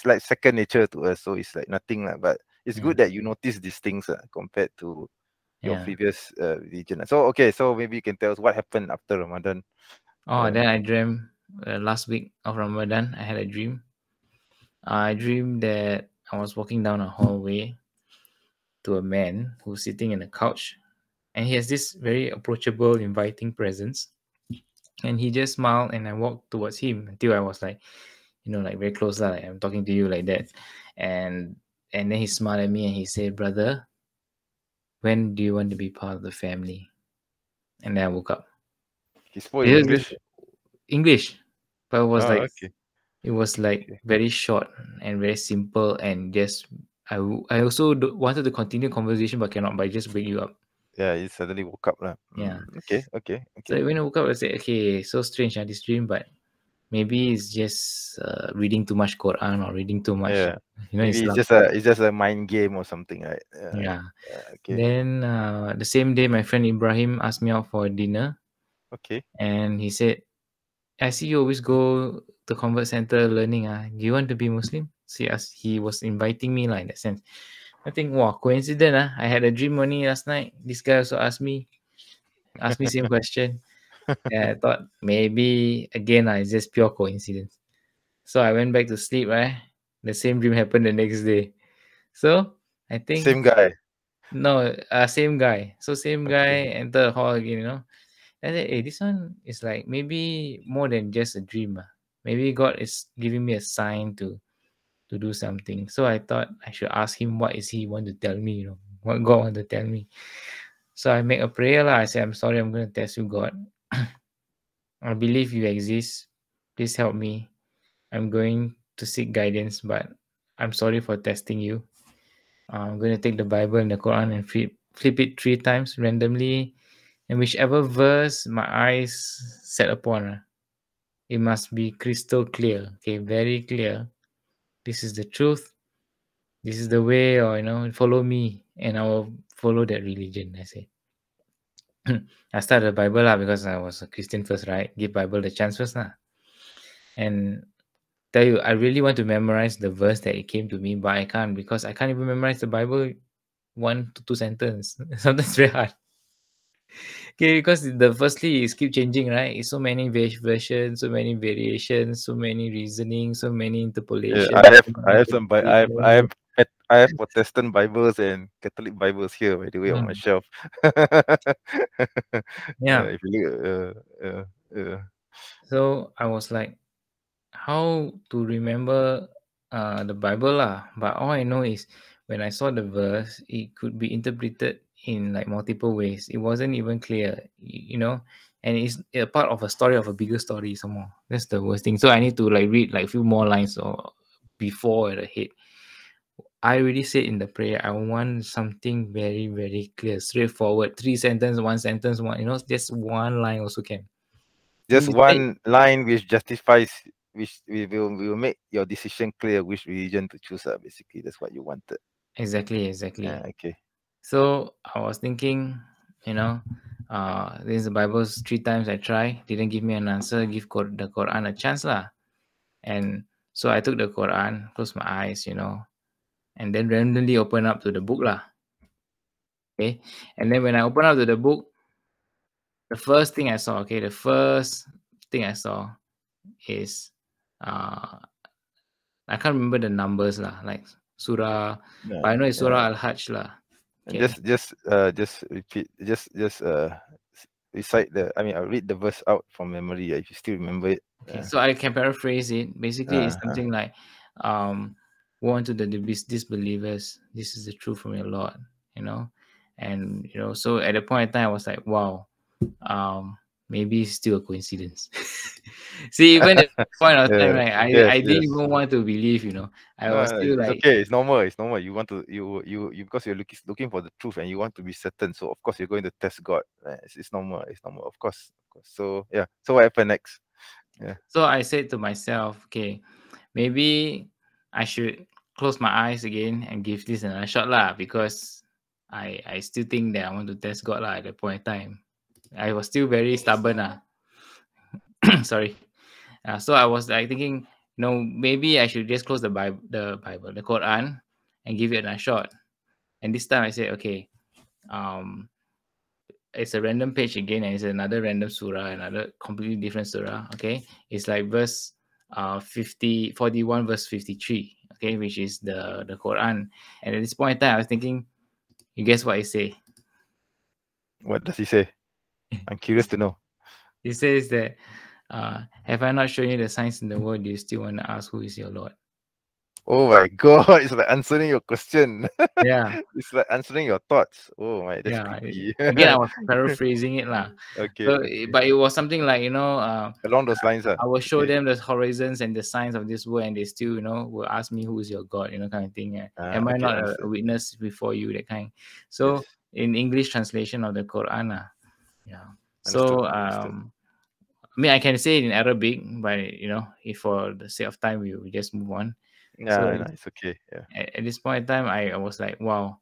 like second nature to us. So it's like nothing lah. But it's Yeah. good that you notice these things compared to your Yeah. previous religion. So okay, so maybe you can tell us what happened after Ramadan. Oh, then I dreamt last week of Ramadan. I had a dream. I dreamed that I was walking down a hallway to a man who's sitting in a couch, and he has this very approachable, inviting presence. And he just smiled, and I walked towards him until I was like, like very close, like I'm talking to you like that. And then he smiled at me and he said, "Brother, when do you want to be part of the family?" And then I woke up. He spoke in It was English. English, but Oh, okay. it was like Okay. very short and very simple, and just I also wanted to continue conversation but cannot, but I just wake you up. Yeah, he suddenly woke up lah. Yeah. Okay, okay, So okay. when I woke up, I said, okay, so strange this dream, but maybe it's just reading too much Quran or reading too much, Yeah. Maybe Islam. it's just a mind game or something, right? Yeah. Okay. Then the same day, my friend Ibrahim asked me out for dinner, Okay. and he said, "I see you always go to convert center learning. Do you want to be Muslim?" See, as he was inviting me, like in that sense. I think, wow, coincident. I had a dream only last night. This guy also asked me same question. Yeah, I thought maybe again, it's just pure coincidence. So I went back to sleep. Right, the same dream happened the next day. So I think Same guy. no, same guy. So same Okay. guy enter the hall again. I said, hey, this one is like maybe more than just a dream. Maybe God is giving me a sign to do something. So I thought I should ask him what is he want to tell me, what God want to tell me. So I make a prayer lah. I say, I'm sorry, I'm going to test you, God. I believe you exist. Please help me. I'm going to seek guidance, but I'm sorry for testing you. I'm going to take the Bible and the Quran and flip it 3 times randomly, and whichever verse my eyes set upon, it must be crystal clear. Okay, very clear. This is the truth. This is the way, or follow me, and I will follow that religion. I say. I started the Bible lah because I was a Christian first, right? Give Bible the chance first lah. And tell you, I really want to memorize the verse that it came to me, but I can't because I can't even memorize the Bible 1 to 2 sentence. Sometimes very hard. Okay, because the firstly is keep changing, right? It's so many versions, so many variations, so many reasoning, so many Yeah, interpolations. I have some I have Protestant Bibles and Catholic Bibles here, by the way, on my shelf. Yeah. If you look, So I was like, how to remember the Bible lah? But all I know is when I saw the verse, it could be interpreted in like multiple ways. It wasn't even clear, and it's a part of a story of a bigger story somehow. That's the worst thing. So I need to like read like a few more lines or before the head. I already said in the prayer, I want something very, very clear, straightforward. 3 sentence, 1 sentence, just one line also can. just one line which justifies, which will make your decision clear which religion to choose. Basically, that's what you wanted. Exactly. Okay. So I was thinking, this is the Bible's 3 times I try, didn't give me an answer, give the Quran a chance lah. And so I took the Quran, closed my eyes, and then randomly open up to the book lah. Okay. And then when I open up to the book, the first thing I saw is I can't remember the numbers lah, like surah, but I know it's surah Al-Hajj lah. Okay. Just repeat, recite I'll read the verse out from memory if you still remember it. Okay, so I can paraphrase it. Basically, it's something like, woe unto the disbelievers, this is the truth from your Lord, and so at the point in time I was like, wow, maybe it's still a coincidence. See, even at the point of time, right, I didn't even want to believe, I was still it's like, okay, it's normal. You want to you because you're looking for the truth and you want to be certain, so of course you're going to test God. It's normal, of course. So yeah, so what happened next? Yeah. So I said to myself, okay, maybe I should close my eyes again and give this another shot lah, because I still think that I want to test God lah at that point in time. I was still very stubborn lah. Sorry. So I was like thinking, maybe I should just close the Quran, and give it a shot. And this time I said, okay, it's a random page again, and it's another random surah, another completely different surah. Okay, it's like verse 41 verse 53. Okay, which is the Quran. And at this point in time, I was thinking, you guess what I say? What does he say? I'm curious to know. He says that, have I not shown you the signs in the world? Do you still want to ask who is your Lord? Oh my God, it's like answering your question. Yeah. It's like answering your thoughts. Oh my, that's Yeah. creepy. Again, I was paraphrasing it lah. Okay, So, okay. but it was something like, Along those lines, I will show okay. them the horizons and the signs of this world, and they still, will ask me who is your God, kind of thing. Am I Okay, not a understood. witness before you, that kind. So Yes. in English translation of the Quran, yeah. Understood, So understood. I mean, I can say it in Arabic, but if for the sake of time, we just move on. So Yeah, no, it's okay. Yeah. at this point in time, I was like, wow,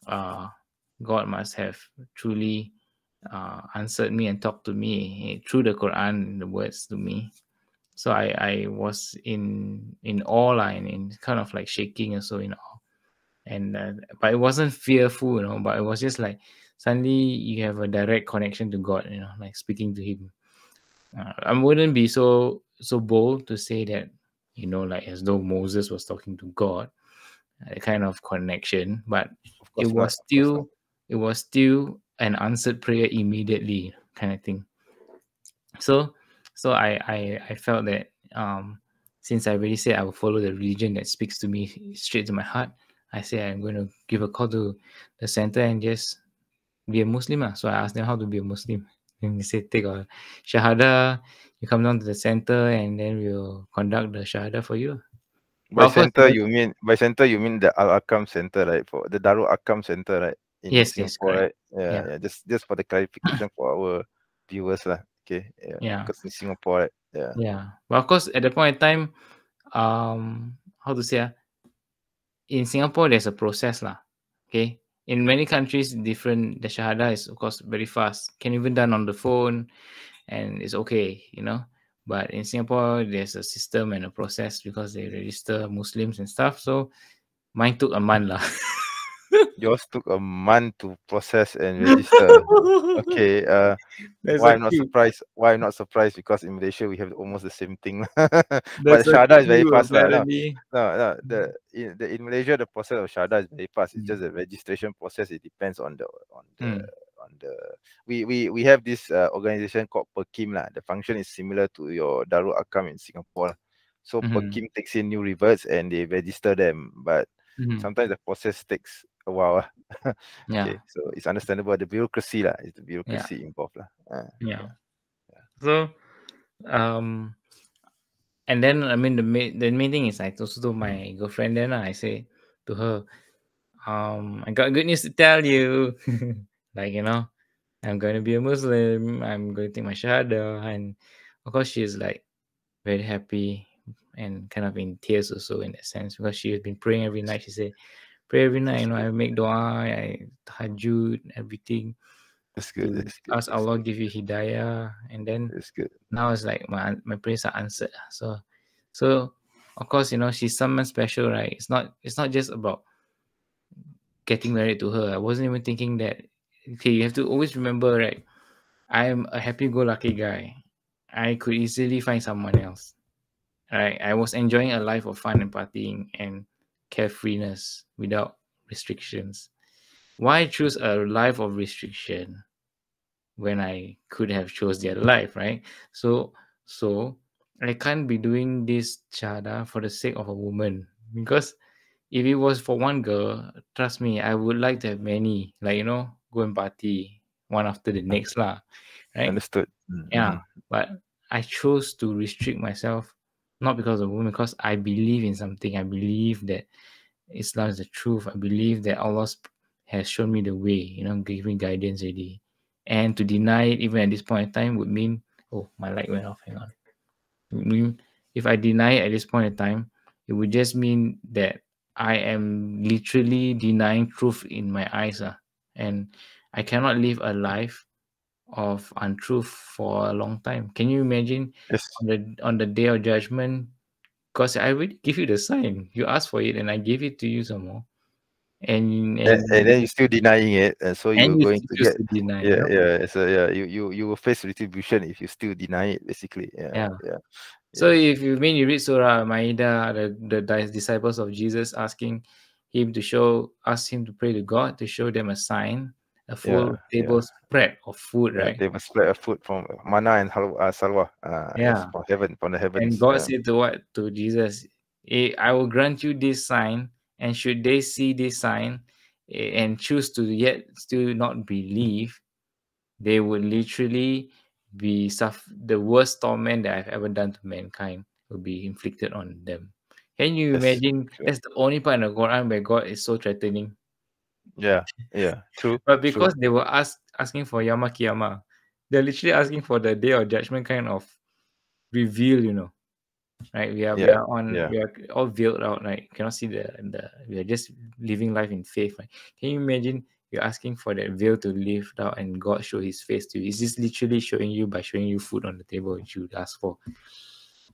God must have truly answered me and talked to me through the Quran, the words to me. So I was in awe, and in kind of like shaking and so in awe. And but it wasn't fearful, but it was just like suddenly you have a direct connection to God, like speaking to Him. I wouldn't be so bold to say that, like as though Moses was talking to God, a kind of connection, but Of it course not. was Of course not. still an answered prayer immediately, kind of thing. So I felt that, since I already said I will follow the religion that speaks to me straight to my heart, I say I'm going to give a call to the center and just be a Muslim. So I asked them how to be a Muslim. And they said, take a Shahada, you come down to the center, and then we'll conduct the Shahada for you. By But of course, center, you mean the Al-Akam Center, right? For the Darul Akam Center, right? In yes, Singapore, correct. right? Yeah, Yeah. yeah. Just for the clarification for our viewers, lah. Okay. Yeah. Yeah. Because in Singapore, right? Yeah. Yeah. But of course, at the point in time, how to say, in Singapore, there's a process lah. Okay. In many countries, different. The Shahada is of course very fast. Can even done on the phone, and it's okay, But in Singapore, there's a system and a process because they register Muslims and stuff. So mine took a month lah. Yours took a month to process and register. Okay. That's Why so I'm not cute. surprised? Why I'm not surprised? Because in Malaysia we have almost the same thing. That's But so Shahada is very cute, fast, lah. No, apparently. no. In Malaysia the process of Shahada is very fast. It's Mm. just the registration process. It depends on the Mm. we have this organization called PERKIM lah. The function is similar to your Darul Akam in Singapore. So Mhm. PERKIM takes in new reverts and they register them, but sometimes the process takes a while. Yeah. Okay, so it's understandable. The bureaucracy lah, is the Yeah. bureaucracy involved lah. Yeah. So, and then I mean the main thing is I also told my girlfriend then I say to her, I got good news to tell you. Like, I'm going to be a Muslim. I'm going to take my Shahada. And of course, she's like very happy and kind of in tears also in that sense because she has been praying every night. She said, pray every night. That's good. I make dua, I tahajjud, everything. That's good. To That's good. ask Allah give you hidayah. And then That's good. now it's like my prayers are answered. So of course, she's someone special, right? It's not just about getting married to her. I wasn't even thinking that. Okay, you have to always remember, right? I'm a happy-go-lucky guy. I could easily find someone else. Right? I was enjoying a life of fun and partying and carefreeness without restrictions. Why choose a life of restriction when I could have chose the other life, right? So I can't be doing this chada for the sake of a woman, because if it was for one girl, trust me, I would like to have many, like, go and party one after the next lah, right? Understood. Yeah, but I chose to restrict myself, not because of women, because I believe in something. I believe that Islam is the truth. I believe that Allah has shown me the way, gave me guidance already. And to deny it even at this point in time would mean, oh, my light went off, hang on. Would mean, if I deny it at this point in time, it would just mean that I am literally denying truth in my eyes. And I cannot live a life of untruth for a long time. Can you imagine Yes. on the day of judgment? Because I already give you the sign. You asked for it, and I gave it to you some more. And And then you're still denying it, and so you're you going to choose get to deny. you will face retribution if you still deny it, basically. Yeah. Yeah. So Yes. if you read Surah Maida, the disciples of Jesus asking him to ask him to pray to God to show them a sign, a full table spread of food, right? They must spread a food from manna and salwa. Yes, Yeah. from heaven, from the And heavens. God said to Jesus, I will grant you this sign, and should they see this sign and choose to yet still not believe, they would literally be the worst torment that I've ever done to mankind will be inflicted on them. Can you Yes. imagine? That's the only part in the Quran where God is so threatening. Yeah. True. But because they were asking for Yama Kiyama, they're literally asking for the day of judgment kind of reveal, right? We are all veiled out, right? You cannot see we are just living life in faith, right? Can you imagine you're asking for that veil to lift out and God show his face to you? Is this literally showing you by showing you food on the table which you ask for?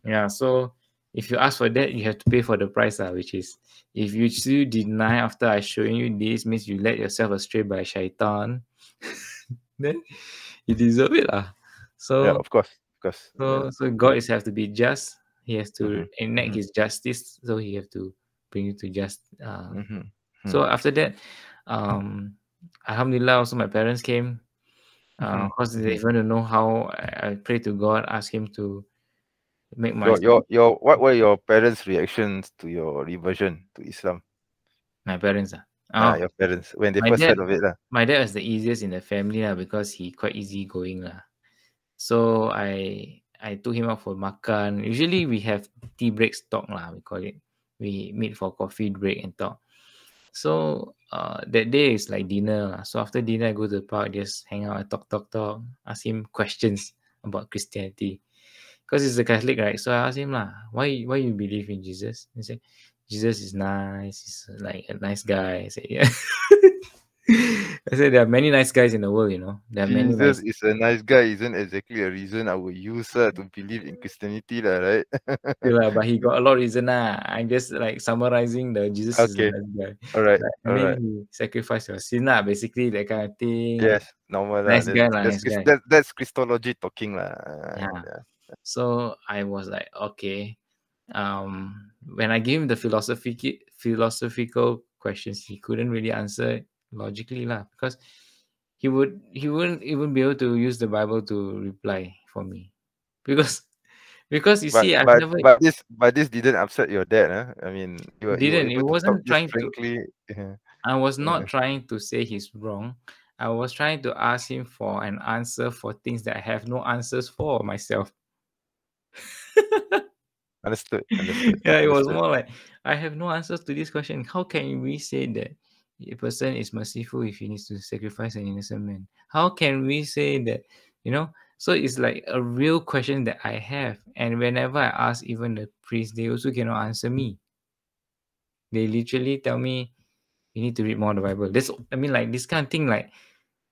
Yeah, so if you ask for that, you have to pay for the price, which is if you still deny after I showing you this, means you led yourself astray by shaitan, then you deserve it. So Of course. so God is have to be just. He has to enact his justice, so he have to bring you to just. So after that, Alhamdulillah, also my parents came. Because they want to know how I pray to God, ask him to make my what were your parents' reactions to your reversion to Islam? my parents. Your parents when they My first dad, heard of it. my dad was the easiest in the family because he quite easygoing. So I took him out for makan. Usually we have tea breaks talk we call it. We meet for coffee break and talk. So that day is like dinner. So after dinner I go to the park, just hang out and talk, ask him questions about Christianity. Because he's a Catholic, right? So I asked him why you believe in Jesus? He said, Jesus is nice, he's like a nice guy. I said, yeah. I said there are many nice guys in the world, There are many Jesus nice. is a nice guy isn't exactly a reason I would use to believe in Christianity, right? But he got a lot of reason. I'm just like summarizing the Jesus is a nice guy. All right. And then he sacrificed your sin, basically that kind of thing. Yes, normal. Nice guy, nice guy. That's Christology talking. Yeah. So I was like, okay. When I gave him the philosophical questions, he couldn't really answer logically because he wouldn't even be able to use the Bible to reply for me because you see I've never but this didn't upset your dad, huh? I mean you were didn't it able to talk wasn't just trying frankly. I was not trying to say he's wrong. I was trying to ask him for an answer for things that I have no answers for myself. Understood. Yeah, it was more like I have no answers to this question. How can we say that a person is merciful if he needs to sacrifice an innocent man? How can we say that, So it's like a real question that I have. And whenever I ask even the priest, they also cannot answer me. They literally tell me, you need to read more of the Bible. Like this kind of thing, like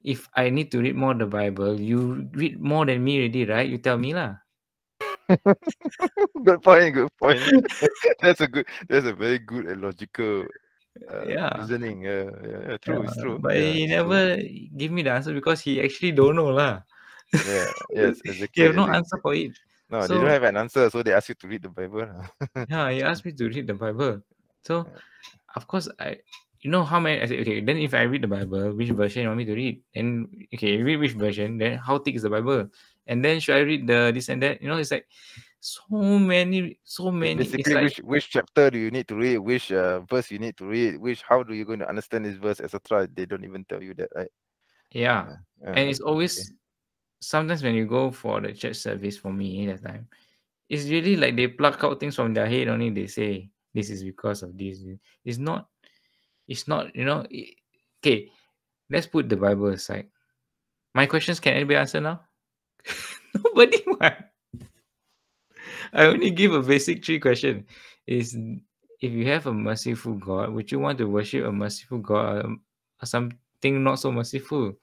if I need to read more of the Bible, you read more than me already, right? You tell me lah. Good point. That's a very good and logical reasoning. Yeah, true. It's true. But he never give me the answer because he actually don't know lah. Yes, exactly. He have no answer for it. No, they don't have an answer, so they ask you to read the Bible. Yeah, he asked me to read the Bible. So of course how many I said, okay, then if I read the Bible, which version you want me to read? And okay, read which version, then how thick is the Bible? And then should I read the this and that? It's like so many. Basically, it's like, which chapter do you need to read? Which verse you need to read? How do you going to understand this verse, etc.? They don't even tell you that, right? Yeah. And it's always sometimes when you go for the church service for me that time, it's really like they pluck out things from their head only. They say this is because of this. It's not. Okay, let's put the Bible aside. My questions, can anybody answer now? Nobody want. I only give a basic 3 question. Is if you have a merciful God, would you want to worship a merciful God or something not so merciful?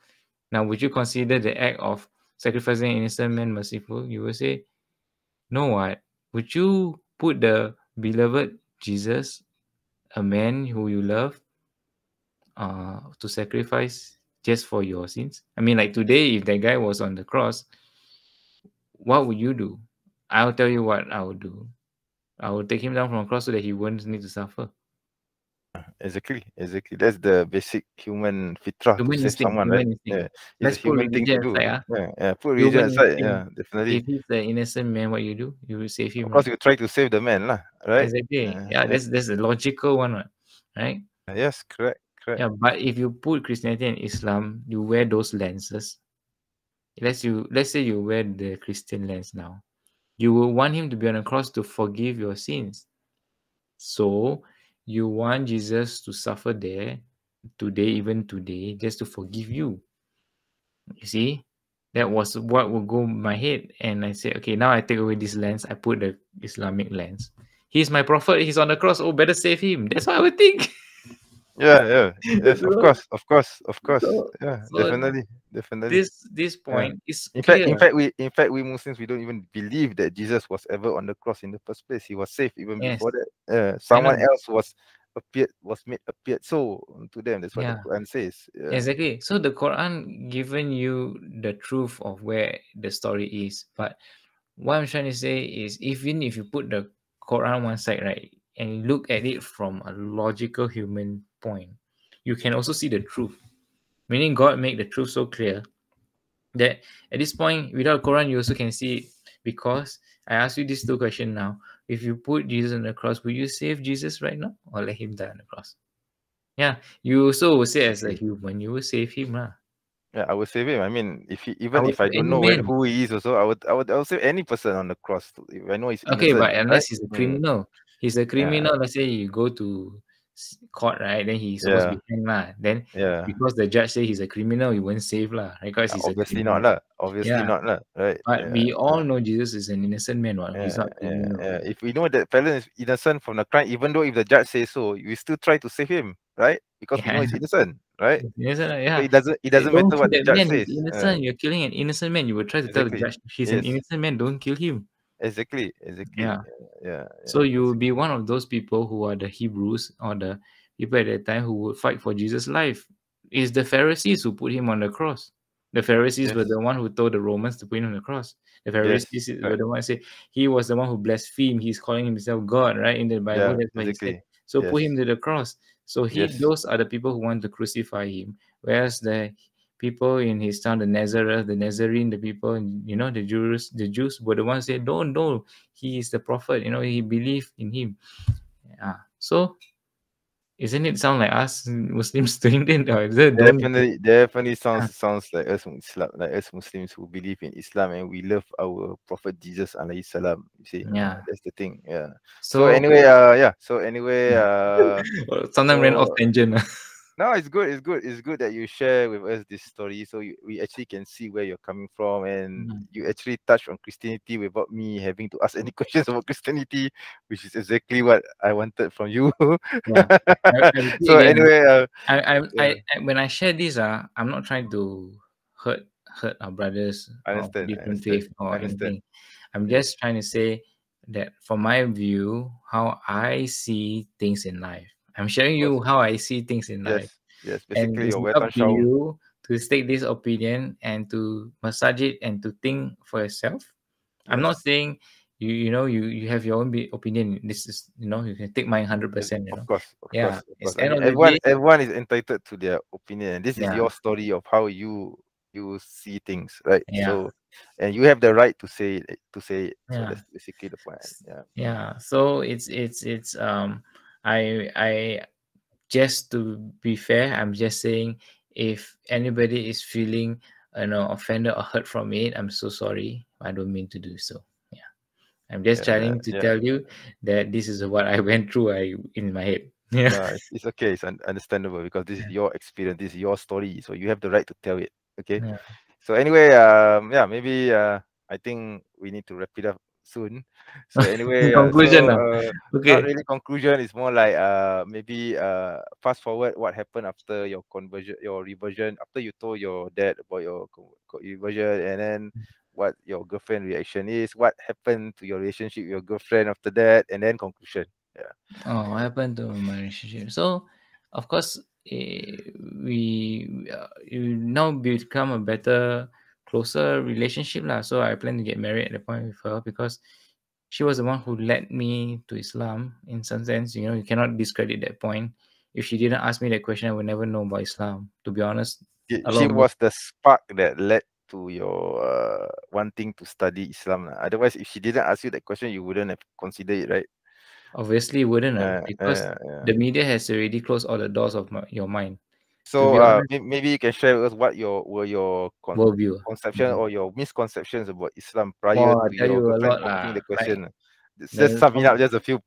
Now, would you consider the act of sacrificing an innocent man merciful? You will say, no, what? Would you put the beloved Jesus, a man who you love, to sacrifice just for your sins? I mean, like today, if that guy was on the cross, what would you do? I'll tell you what I would do. I would take him down from the cross so that he wouldn't need to suffer. Exactly. That's the basic human fitrah to Human save instinct. someone, right? Human instinct. Yeah, Let's it's a put human thing to religion do. aside. Put religion Human aside. instinct. Yeah, definitely. If he's an innocent man, what you do? You will save him, Of course, right? you try to save the man, lah. Right? Exactly. Yeah, that's a logical one, right? Yes, correct. Yeah, but if you put Christianity and Islam, you wear those lenses. Let's say you wear the Christian lens now. You will want him to be on the cross to forgive your sins. So you want Jesus to suffer there even today, just to forgive you. You see? That was what would go in my head. And I said, okay, now I take away this lens, I put the Islamic lens. He's my prophet, he's on the cross. Oh, better save him. That's what I would think. Yes, of course. Yeah, So definitely. this point is In clear. fact, we Muslims, we don't even believe that Jesus was ever on the cross in the first place. He was saved even before that. Someone else was made appeared so to them. That's what the Quran says. Yeah. Exactly. So the Quran given you the truth of where the story is. But what I'm trying to say is, even if you put the Quran one side, right, and you look at it from a logical human point, you can also see the truth. Meaning God made the truth so clear that at this point, without Quran, you also can see it. Because I ask you these two questions now. If you put Jesus on the cross, will you save Jesus right now or let him die on the cross? Yeah, you also will say as a human, you will save him. Yeah, I would save him. I mean, if I save don't any know man. who he is, also I would save any person on the cross if I know he's innocent. Okay, but unless right? he's a criminal, he's a criminal. Let's say you go to court, right? Then he's supposed to be hanged, lah. Then because the judge say he's a criminal, you won't save, lah. Because he's obviously a not, criminal. lah. Obviously not, lah. Right? But we all know Jesus is an innocent man, right? He's not a criminal. If we know that felon is innocent from the crime, even though if the judge says so, we still try to save him, right? Because we know he's innocent, right? Innocent, yeah. So it doesn't Don't matter what kill the that judge man. says. He's innocent. You're killing an innocent man. You would try to tell the judge he's an innocent man. Don't kill him. Exactly. Yeah. Yeah. So you will be one of those people who are the Hebrews or the people at that time who would fight for Jesus' life. It's the Pharisees who put him on the cross. The Pharisees were the one who told the Romans to put him on the cross. The Pharisees were the one who said he was the one who blasphemed. He's calling himself God, right? In the Bible, that's what he said. So put him to the cross. So those are the people who want to crucify him. Whereas the people in his town, the Nazareth, the Nazarene, the people, the Jews were the ones who said, don't, he is the prophet. He believed in him. Yeah. So isn't it sound like us Muslims doing it? Definitely sounds like us Muslims who believe in Islam and we love our Prophet Jesus alayhi salam. You see, that's the thing. Yeah. So anyway, sometimes ran off tangent. No, it's good. It's good that you share with us this story, so we actually can see where you're coming from, and you actually touch on Christianity without me having to ask any questions about Christianity, which is exactly what I wanted from you. So anyway, when I share this, I'm not trying to hurt our brothers of different faith or anything. I'm just trying to say that from my view, how I see things in life. I'm showing you how I see things in life. Yes, and basically it's up to you to take this opinion and to massage it and to think for yourself. I'm not saying you have your own opinion. This is you can take mine 100%. Of course. I mean, everyone is entitled to their opinion, and this is your story of how you see things, right? So, and you have the right to say it. So that's basically the point. So it's I just to be fair, I'm just saying if anybody is feeling offended or hurt from it, I'm so sorry. I don't mean to do so. I'm just trying to tell you that this is what I went through in my head. No, it's okay. It's understandable because this is your experience. This is your story. So you have the right to tell it. Okay. So anyway, maybe I think we need to wrap it up soon. So anyway, Conclusion now. not Okay. really conclusion. It's more like maybe fast forward what happened after your conversion, your reversion. After you told your dad about your reversion, and then what your girlfriend reaction is. What happened to your relationship with your girlfriend after that, and then conclusion. Yeah. Oh, what happened to my relationship? So, of course, you now become a better, closer relationship lah. So I plan to get married at the point with her because she was the one who led me to Islam. In some sense, you know, you cannot discredit that point. If she didn't ask me that question, I would never know about Islam. To be honest, a She lot of me, was the spark that led to your wanting to study Islam. Otherwise, if she didn't ask you that question, you wouldn't have considered it, right? obviously wouldn't because Yeah. the media has already closed all the doors of your mind. To So be honest, maybe you can share with us what were your worldview. conception or your misconceptions about Islam prior Oh, I to tell your you a girlfriend lot asking lah. the Like question. Just the sum it up, just a few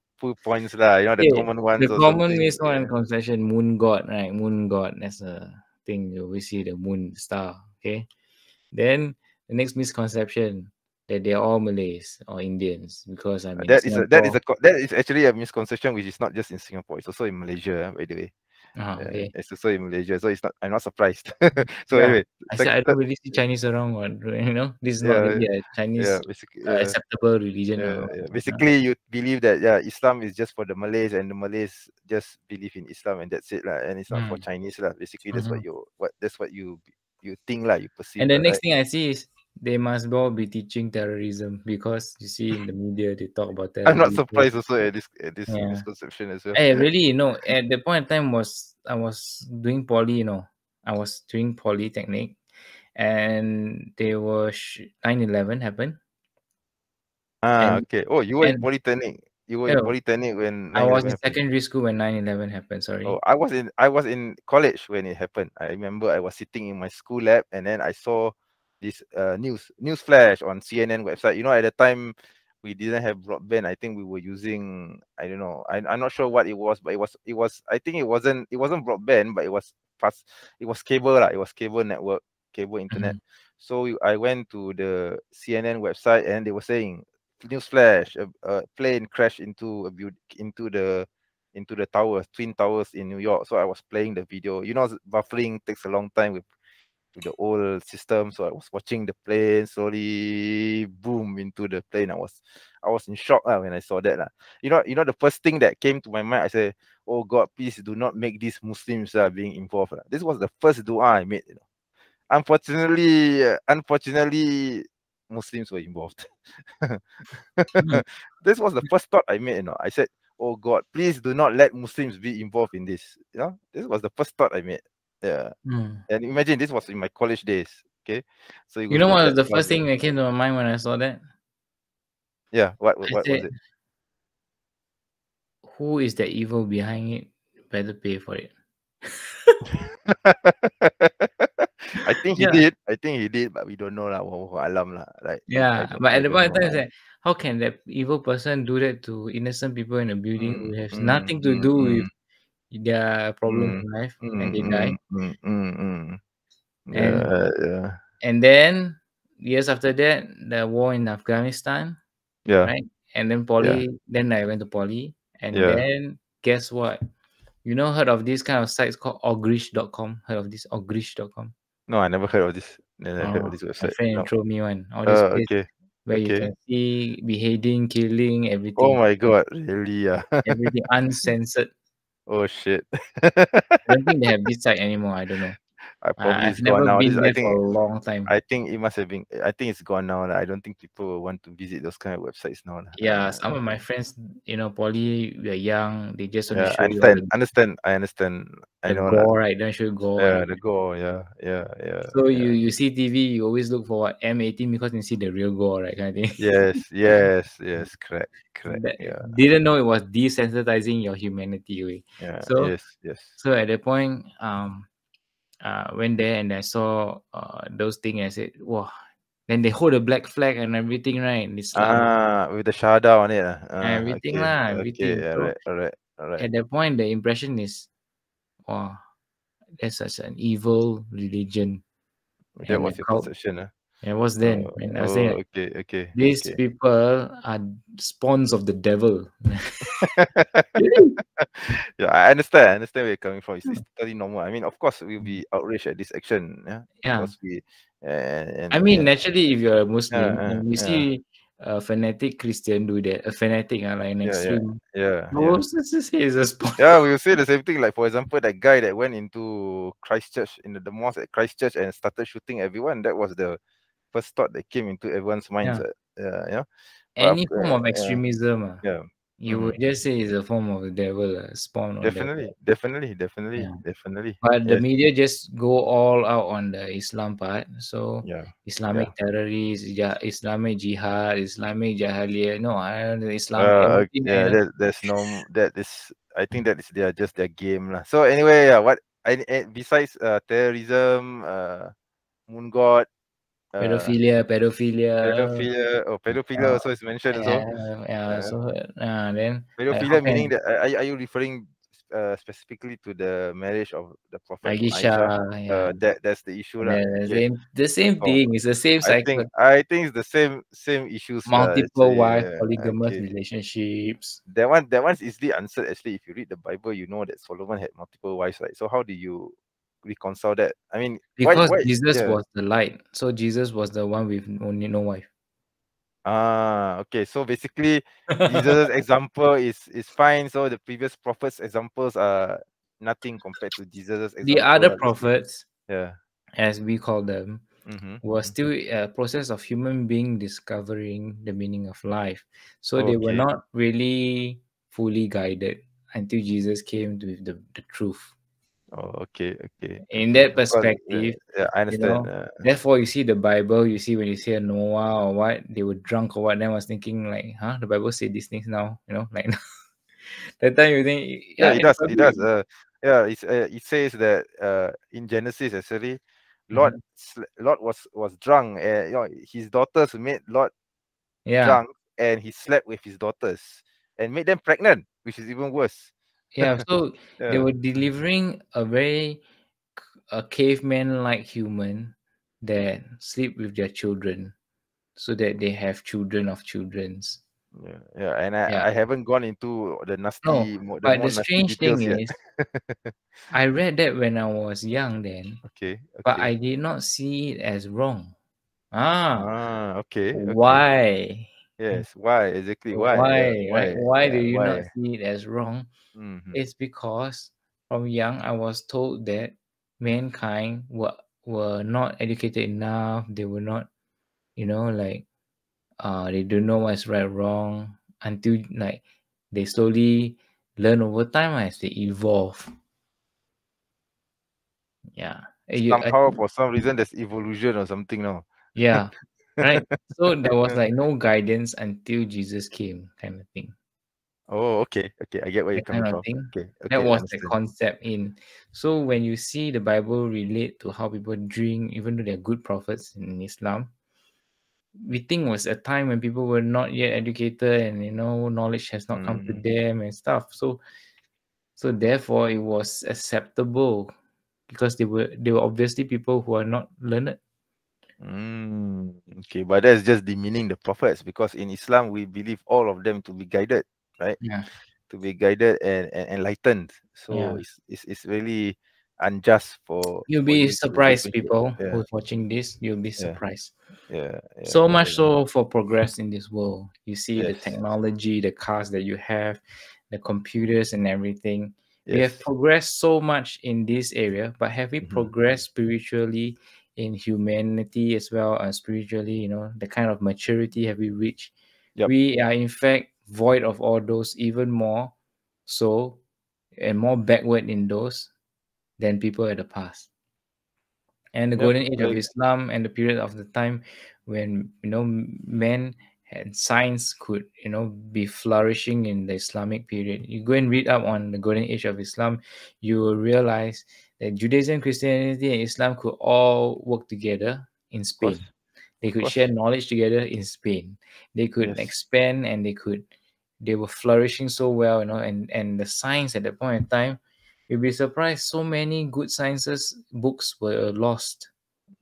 points lah. You know, the okay, common ones the or common something. misconception conception, moon god, right? Moon god, that's a thing. You always see the moon star. Okay. Then the next misconception that they're all Malays or Indians because I'm in Singapore. That is actually a misconception which is not just in Singapore. It's also in Malaysia, by the way. Okay. It's also in Malaysia, so it's not. I'm not surprised. So Yeah. anyway, I said I don't really see Chinese around. You know, this is not yeah, really a Chinese basically, acceptable religion. basically, you believe that Islam is just for the Malays, and the Malays just believe in Islam, and that's it lah. And it's not for Chinese lah. Basically, that's what you think lah. You perceive And the lah, next right? thing I see is they must all be teaching terrorism because you see in the media they talk about I'm not terrorism. surprised also at this Yeah. misconception as well. Hey, really, at the point in time I was doing poly, I was doing polytechnic, and there was 9/11 happened, and Okay. Oh, you were in and polytechnic. You were you in know, polytechnic when I was 9/11 in happened. secondary school when 9/11 happened. Oh, Sorry. I was in college when it happened. I remember I was sitting in my school lab, and then I saw this news flash on CNN website. You know, at the time we didn't have broadband. I think we were using, I don't know. I'm not sure what it was, but it was I think it wasn't broadband, but it was fast. It was cable lah. It was cable network, cable internet. So I went to the CNN website, and they were saying news flash, a plane crashed into into the towers, twin towers in New York. So I was playing the video. You know, buffering takes a long time with the old system. So I was watching the plane slowly boom into the plane. I was in shock when I saw that. You know, the first thing that came to my mind, I said, "Oh God, please do not make these Muslims being involved." This was the first dua I made. Unfortunately, Muslims were involved. This was the first thought I made. I said, "Oh God, please do not let Muslims be involved in this." This was the first thought I made. Yeah, and imagine this was in my college days. Okay, so You know go what that was the far first back. thing that came to my mind when I saw that? Yeah, what I was said, it? who is the evil behind it? Better pay for it. I think he Yeah. did. I think he did, but we don't know lah. Alam lah. Right? Yeah, but I at the don't point in know. time, it's like, how can that evil person do that to innocent people in a building who has nothing to do with their problem in life, and they die? And Yeah. and then years after that, the war in Afghanistan, Yeah. right? And then Yeah. then I went to poly, and Yeah. then guess what? Heard of this kind of sites called ogrish.com? Heard of this ogrish.com? No, I never heard of this. Never heard of Oh, this my website. friend No. intro me one. All this place Okay. where you Okay. can see beheading, killing, Oh everything. my God, really? Everything uncensored. Oh shit. I don't think they have this site anymore. I don't know. Probably I've it's gone never now. been there for a long time. I think it must have been. I think it's gone now. I don't think people will want to visit those kind of websites now. Yeah, some of my friends, poly, we are young. They just want to Yeah, show you all I understand. I the know lah. gore, right? Don't show you gore. Yeah, the gore. Yeah. So you see TV, you always look for what M18 because you see the real gore, right? Kind of thing. Yes. Correct. Yeah. Didn't know it was desensitizing your humanity way. Yeah. So Yes. so at that point, went there and I saw those things. I said, wow. Then they hold a black flag and everything, right? In Islam, With the shada on it. everything Okay. lah, Okay. everything. So All right. at that point, the impression is, wow, there's such an evil religion That and a was your cult. perception. It was then when I was saying like, Okay. these people are spawns of the devil. Yeah, I understand where you're coming from. It's totally normal. I mean, of course, we'll be outraged at this action, yeah, Yeah. because we I mean, and naturally, if you're a Muslim and you yeah, see a fanatic Christian do that, a fanatic, like an extreme, yeah. let's just say it's a spawn. Yeah, we will say the same thing. Like, for example, that guy that went into Christchurch, in the mosque at Christchurch, and started shooting everyone. That was the first thought that came into everyone's minds. Yeah. Yeah. But Any form of extremism, yeah. you would just say it's a form of the devil, a spawn or devil. Definitely. But the Yes. media just go all out on the Islam part. So Yeah. Islamic terrorists, Islamic jihad, Islamic jahiliyah. No, Islam, anything. There's no that is. I think that is just their game lah. So anyway, what besides terrorism, moon god, Pedophilia. pedophilia also is mentioned also. So then how Pedophilia meaning can that are you referring specifically to the marriage of the Prophet and Aisha, Aisha? That's the issue lah. Okay. the same Oh, thing. It's the same cycle. I think it's the same issues lah. Multiple wife, polygamous Okay. relationships. That one's easily answered. Actually, if you read the Bible, you know that Solomon had multiple wives, right? So how do you reconcile that? I mean, Because why? Jesus Yeah. was the light. So Jesus was the one with only no wife. Okay. So basically, Jesus' example is fine. So the previous prophets' examples are nothing compared to Jesus' example. The other prophets, yeah, as we call them, was still a process of human being discovering the meaning of life. So they were not really fully guided until Jesus came with the truth. Oh, okay. In that perspective, I understand. Therefore, you see the Bible. You see when you say Noah or what, they were drunk or what. Then I was thinking like, the Bible said these things now. Like that time you think, It does. It says that in Genesis actually, Lot was drunk. His daughters made Lot drunk, and he slept with his daughters and made them pregnant, which is even worse. So they were delivering a caveman-like human that sleep with their children, so that they have children of children's. And I haven't gone into the nasty, but more the nasty strange details thing yet. is, I read that when I was young then. Okay. But I did not see it as wrong. Okay. Why? Yes. Why exactly? Why? Right? Why do you not see it as wrong? Mm-hmm. It's because from young I was told that mankind were not educated enough. They were not, they don't know what's right or wrong until like they slowly learn over time as they evolve. Somehow, for some reason, there's evolution or something now. Yeah, right. So there was like no guidance until Jesus came, kind of thing. Oh, okay. I get where you're coming from. Okay. That was the concept in. So when you see the Bible relate to how people drink, even though they're good prophets in Islam, we think it was a time when people were not yet educated and knowledge has not come to them and stuff. So therefore it was acceptable because they were obviously people who are not learned. Okay, but that's just demeaning the prophets, because in Islam we believe all of them to be guided, right? Yeah. To be guided and enlightened. So it's really unjust for you'll be surprised, people who's watching this. You'll be surprised. So much so for progress in this world. You see the technology, the cars that you have, the computers and everything. We have progressed so much in this area, but have we progressed spiritually in humanity as well as spiritually? The kind of maturity have we reached? We are in fact void of all those, even more so, and more backward in those than people at the past. And the golden age of Islam and the period of the time when men and science could be flourishing in the Islamic period. You go and read up on the golden age of Islam, you will realize that Judaism, Christianity, and Islam could all work together in Spain. They could share knowledge together in Spain. They could expand, and they were flourishing so well, and the science at that point in time, you'll be surprised so many good sciences books were lost.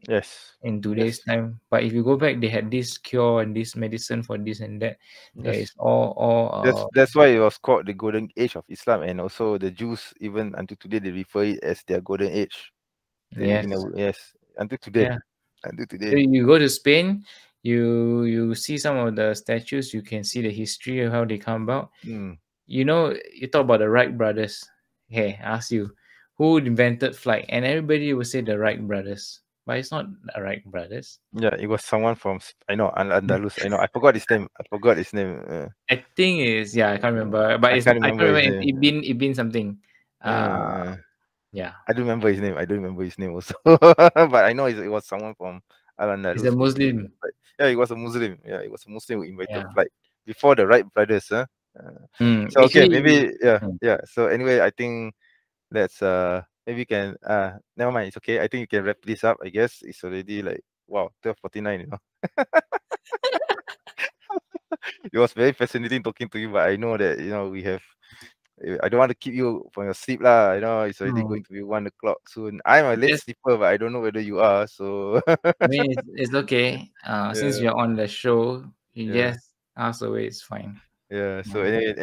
Yes. in today's time. But if you go back, they had this cure and this medicine for this and that. There Yes. is all That's why it was called the golden age of Islam, and also the Jews, even until today, they refer it as their golden age. yes, Yes, until today, yeah. until So today. you go to Spain, you see some of the statues, you can see the history of how they come about. Mm. You know, you talk about the Wright brothers. Hey, I ask you, who invented flight? And everybody will say the Wright brothers, but it's not the Wright brothers. Yeah, it was someone from I know Andalus. I know. I forgot his name. I forgot his name. I think it's, yeah, I can't remember, but I it's, can't I remember can't his remember. name. Ibn something. Uh, Yeah, I don't remember his name. I don't remember his name also. But I know it was someone from Al he's a Andalus who invented Muslim. flight. Yeah, he was a Muslim. Yeah, he was a Muslim who invented Yeah. flight before the Wright brothers. So okay, Actually, maybe yeah. So anyway, I think let's maybe we can never mind. It's okay. I think you can wrap this up. I guess it's already like wow 12:49. It was very fascinating talking to you, but I know that we have. I don't want to keep you from your sleep lah. It's already no, going to be 1 o'clock soon. I'm a late just, sleeper, but I don't know whether you are. So I mean, it's okay. Since yeah, you're on the show, you yeah, just ask away. It's fine. yeah. So Yeah.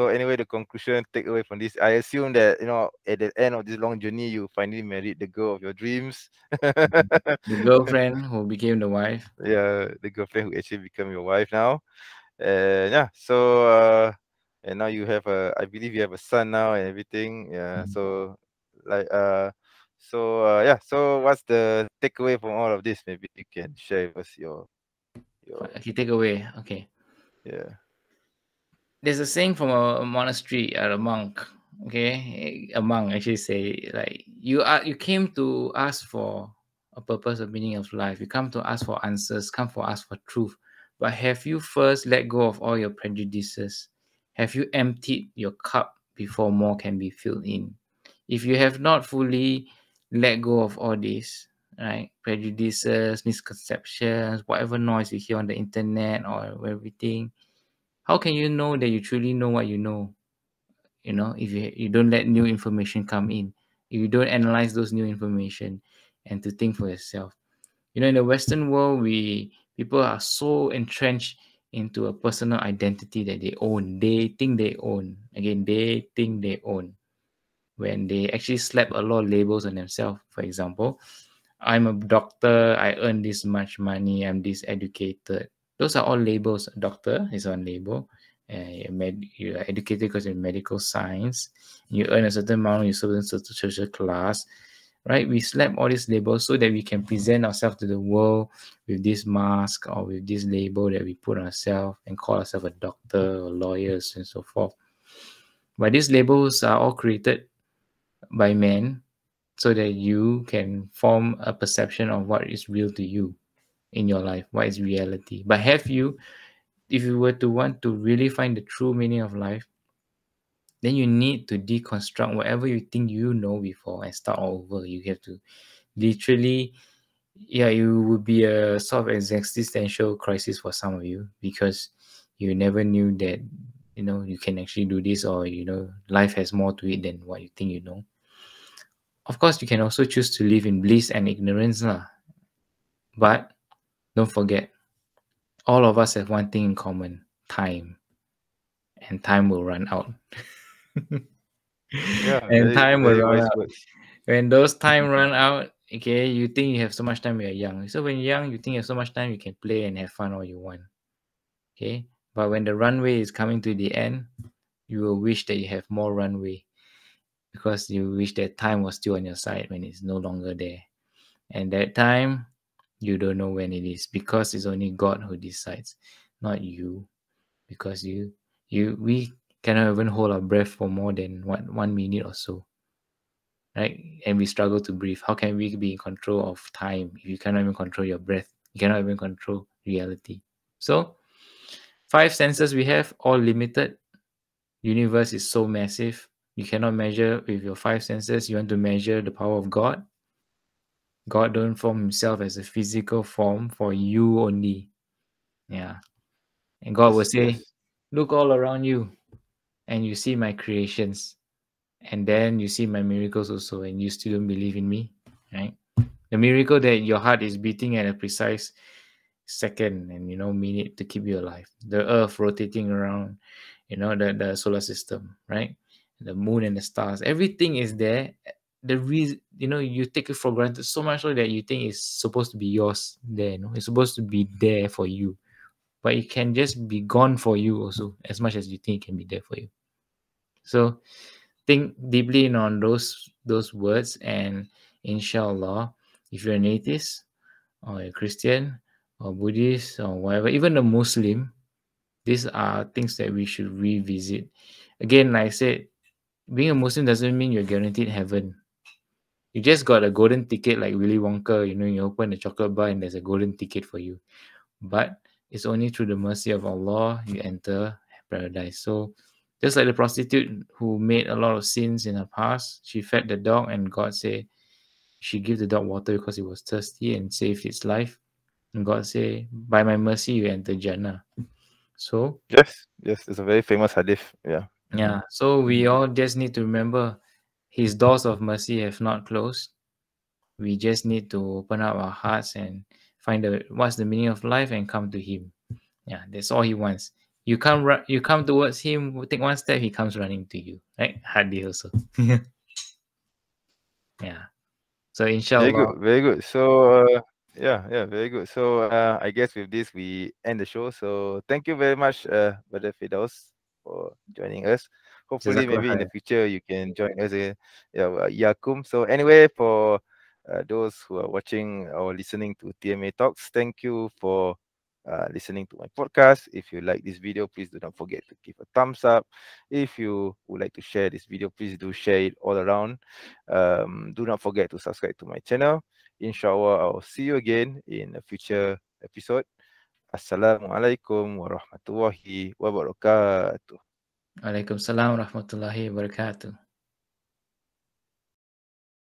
anyway, the conclusion take away from this, I assume that at the end of this long journey, you finally married the girl of your dreams. The girlfriend who became the wife. Yeah, the girlfriend who actually become your wife now. And yeah, so and now you have I believe you have a son now and everything. Yeah, so like yeah, so what's the takeaway from all of this? Maybe you can share with us your Okay, take away. Okay. yeah. There's a saying from a monastery, a monk. Okay, a monk actually say, like, you came to ask for a purpose, a meaning of life. You come to ask for answers, come for ask for truth. But have you first let go of all your prejudices? Have you emptied your cup before more can be filled in? If you have not fully let go of all this, right, prejudices, misconceptions, whatever noise you hear on the internet or everything, how can you know that you truly know what you know? If you don't let new information come in, if you don't analyze those new information and to think for yourself. In the Western world, people are so entrenched into a personal identity that they own. They think they own. Again, they think they own. When they actually slap a lot of labels on themselves. For example, I'm a doctor, I earn this much money, I'm this educated. Those are all labels. A doctor is one label. You're educated because you're medical science. You earn a certain amount, you're certain social class, right? We slap all these labels so that we can present ourselves to the world with this mask or with this label that we put on ourselves and call ourselves a doctor or lawyers and so forth. But these labels are all created by men so that you can form a perception of what is real to you in your life, what is reality. But if you were to want to really find the true meaning of life, then you need to deconstruct whatever you think you know before and start all over. You have to literally, yeah, it would be a sort of existential crisis for some of you because you never knew that, you can actually do this, or, life has more to it than what you think you know. Of course, you can also choose to live in bliss and ignorance, lah. But don't forget, all of us have one thing in common: time. And time will run out. Yeah, And very time will very run wise out. words. When those time run out, okay, you think you have so much time when you're young. So when you're young, you think you have so much time, you can play and have fun all you want. Okay? But when the runway is coming to the end, you will wish that you have more runway because you wish that time was still on your side when it's no longer there. And that time, you don't know when it is because it's only God who decides, not you. Because we cannot even hold our breath for more than 1 minute or so, right? And we struggle to breathe. How can we be in control of time if you cannot even control your breath? You cannot even control reality. So 5 senses we have, all limited. Universe is so massive. You cannot measure with your 5 senses. You want to measure the power of God. God don't form himself as a physical form for you only. Yeah. And God will say, Yes. look all around you and you see my creations. And then you see my miracles also, and you still don't believe in me, right? The miracle that your heart is beating at a precise second and minute to keep you alive. The earth rotating around, the solar system, right? The moon and the stars, everything is there. The reason, you take it for granted so much so that you think it's supposed to be yours there. It's supposed to be there for you, but it can just be gone for you also, as much as you think it can be there for you. So think deeply on those words, and inshallah, if you're an atheist or a Christian or Buddhist or whatever, even a Muslim, these are things that we should revisit. Again, like I said, being a Muslim doesn't mean you're guaranteed heaven. You just got a golden ticket like Willy Wonka, you open a chocolate bar and there's a golden ticket for you. But it's only through the mercy of Allah you enter paradise. So just like the prostitute who made a lot of sins in her past, she fed the dog and God said she gave the dog water because it was thirsty and saved its life. And God said, by my mercy you enter Jannah. So Yes, it's a very famous hadith. Yeah. yeah, so we all just need to remember his doors of mercy have not closed. We just need to open up our hearts and find what's the meaning of life and come to him. Yeah, that's all he wants. You come towards him, take one step, he comes running to you. Right? Hadith also. Yeah. So inshallah. Very good. So very good. So I guess with this we end the show. So thank you very much, Brother Firdaus, for joining us. Hopefully, maybe in the future you can join us again. Yeah, Yakum. So anyway, for those who are watching or listening to TMA Talks, thank you for listening to my podcast. If you like this video, please do not forget to give a thumbs up. If you would like to share this video, please do share it all around. Do not forget to subscribe to my channel. Inshallah, I'll see you again in a future episode. Assalamualaikum warahmatullahi wabarakatuh. Waalaikumsalam warahmatullahi wabarakatuh.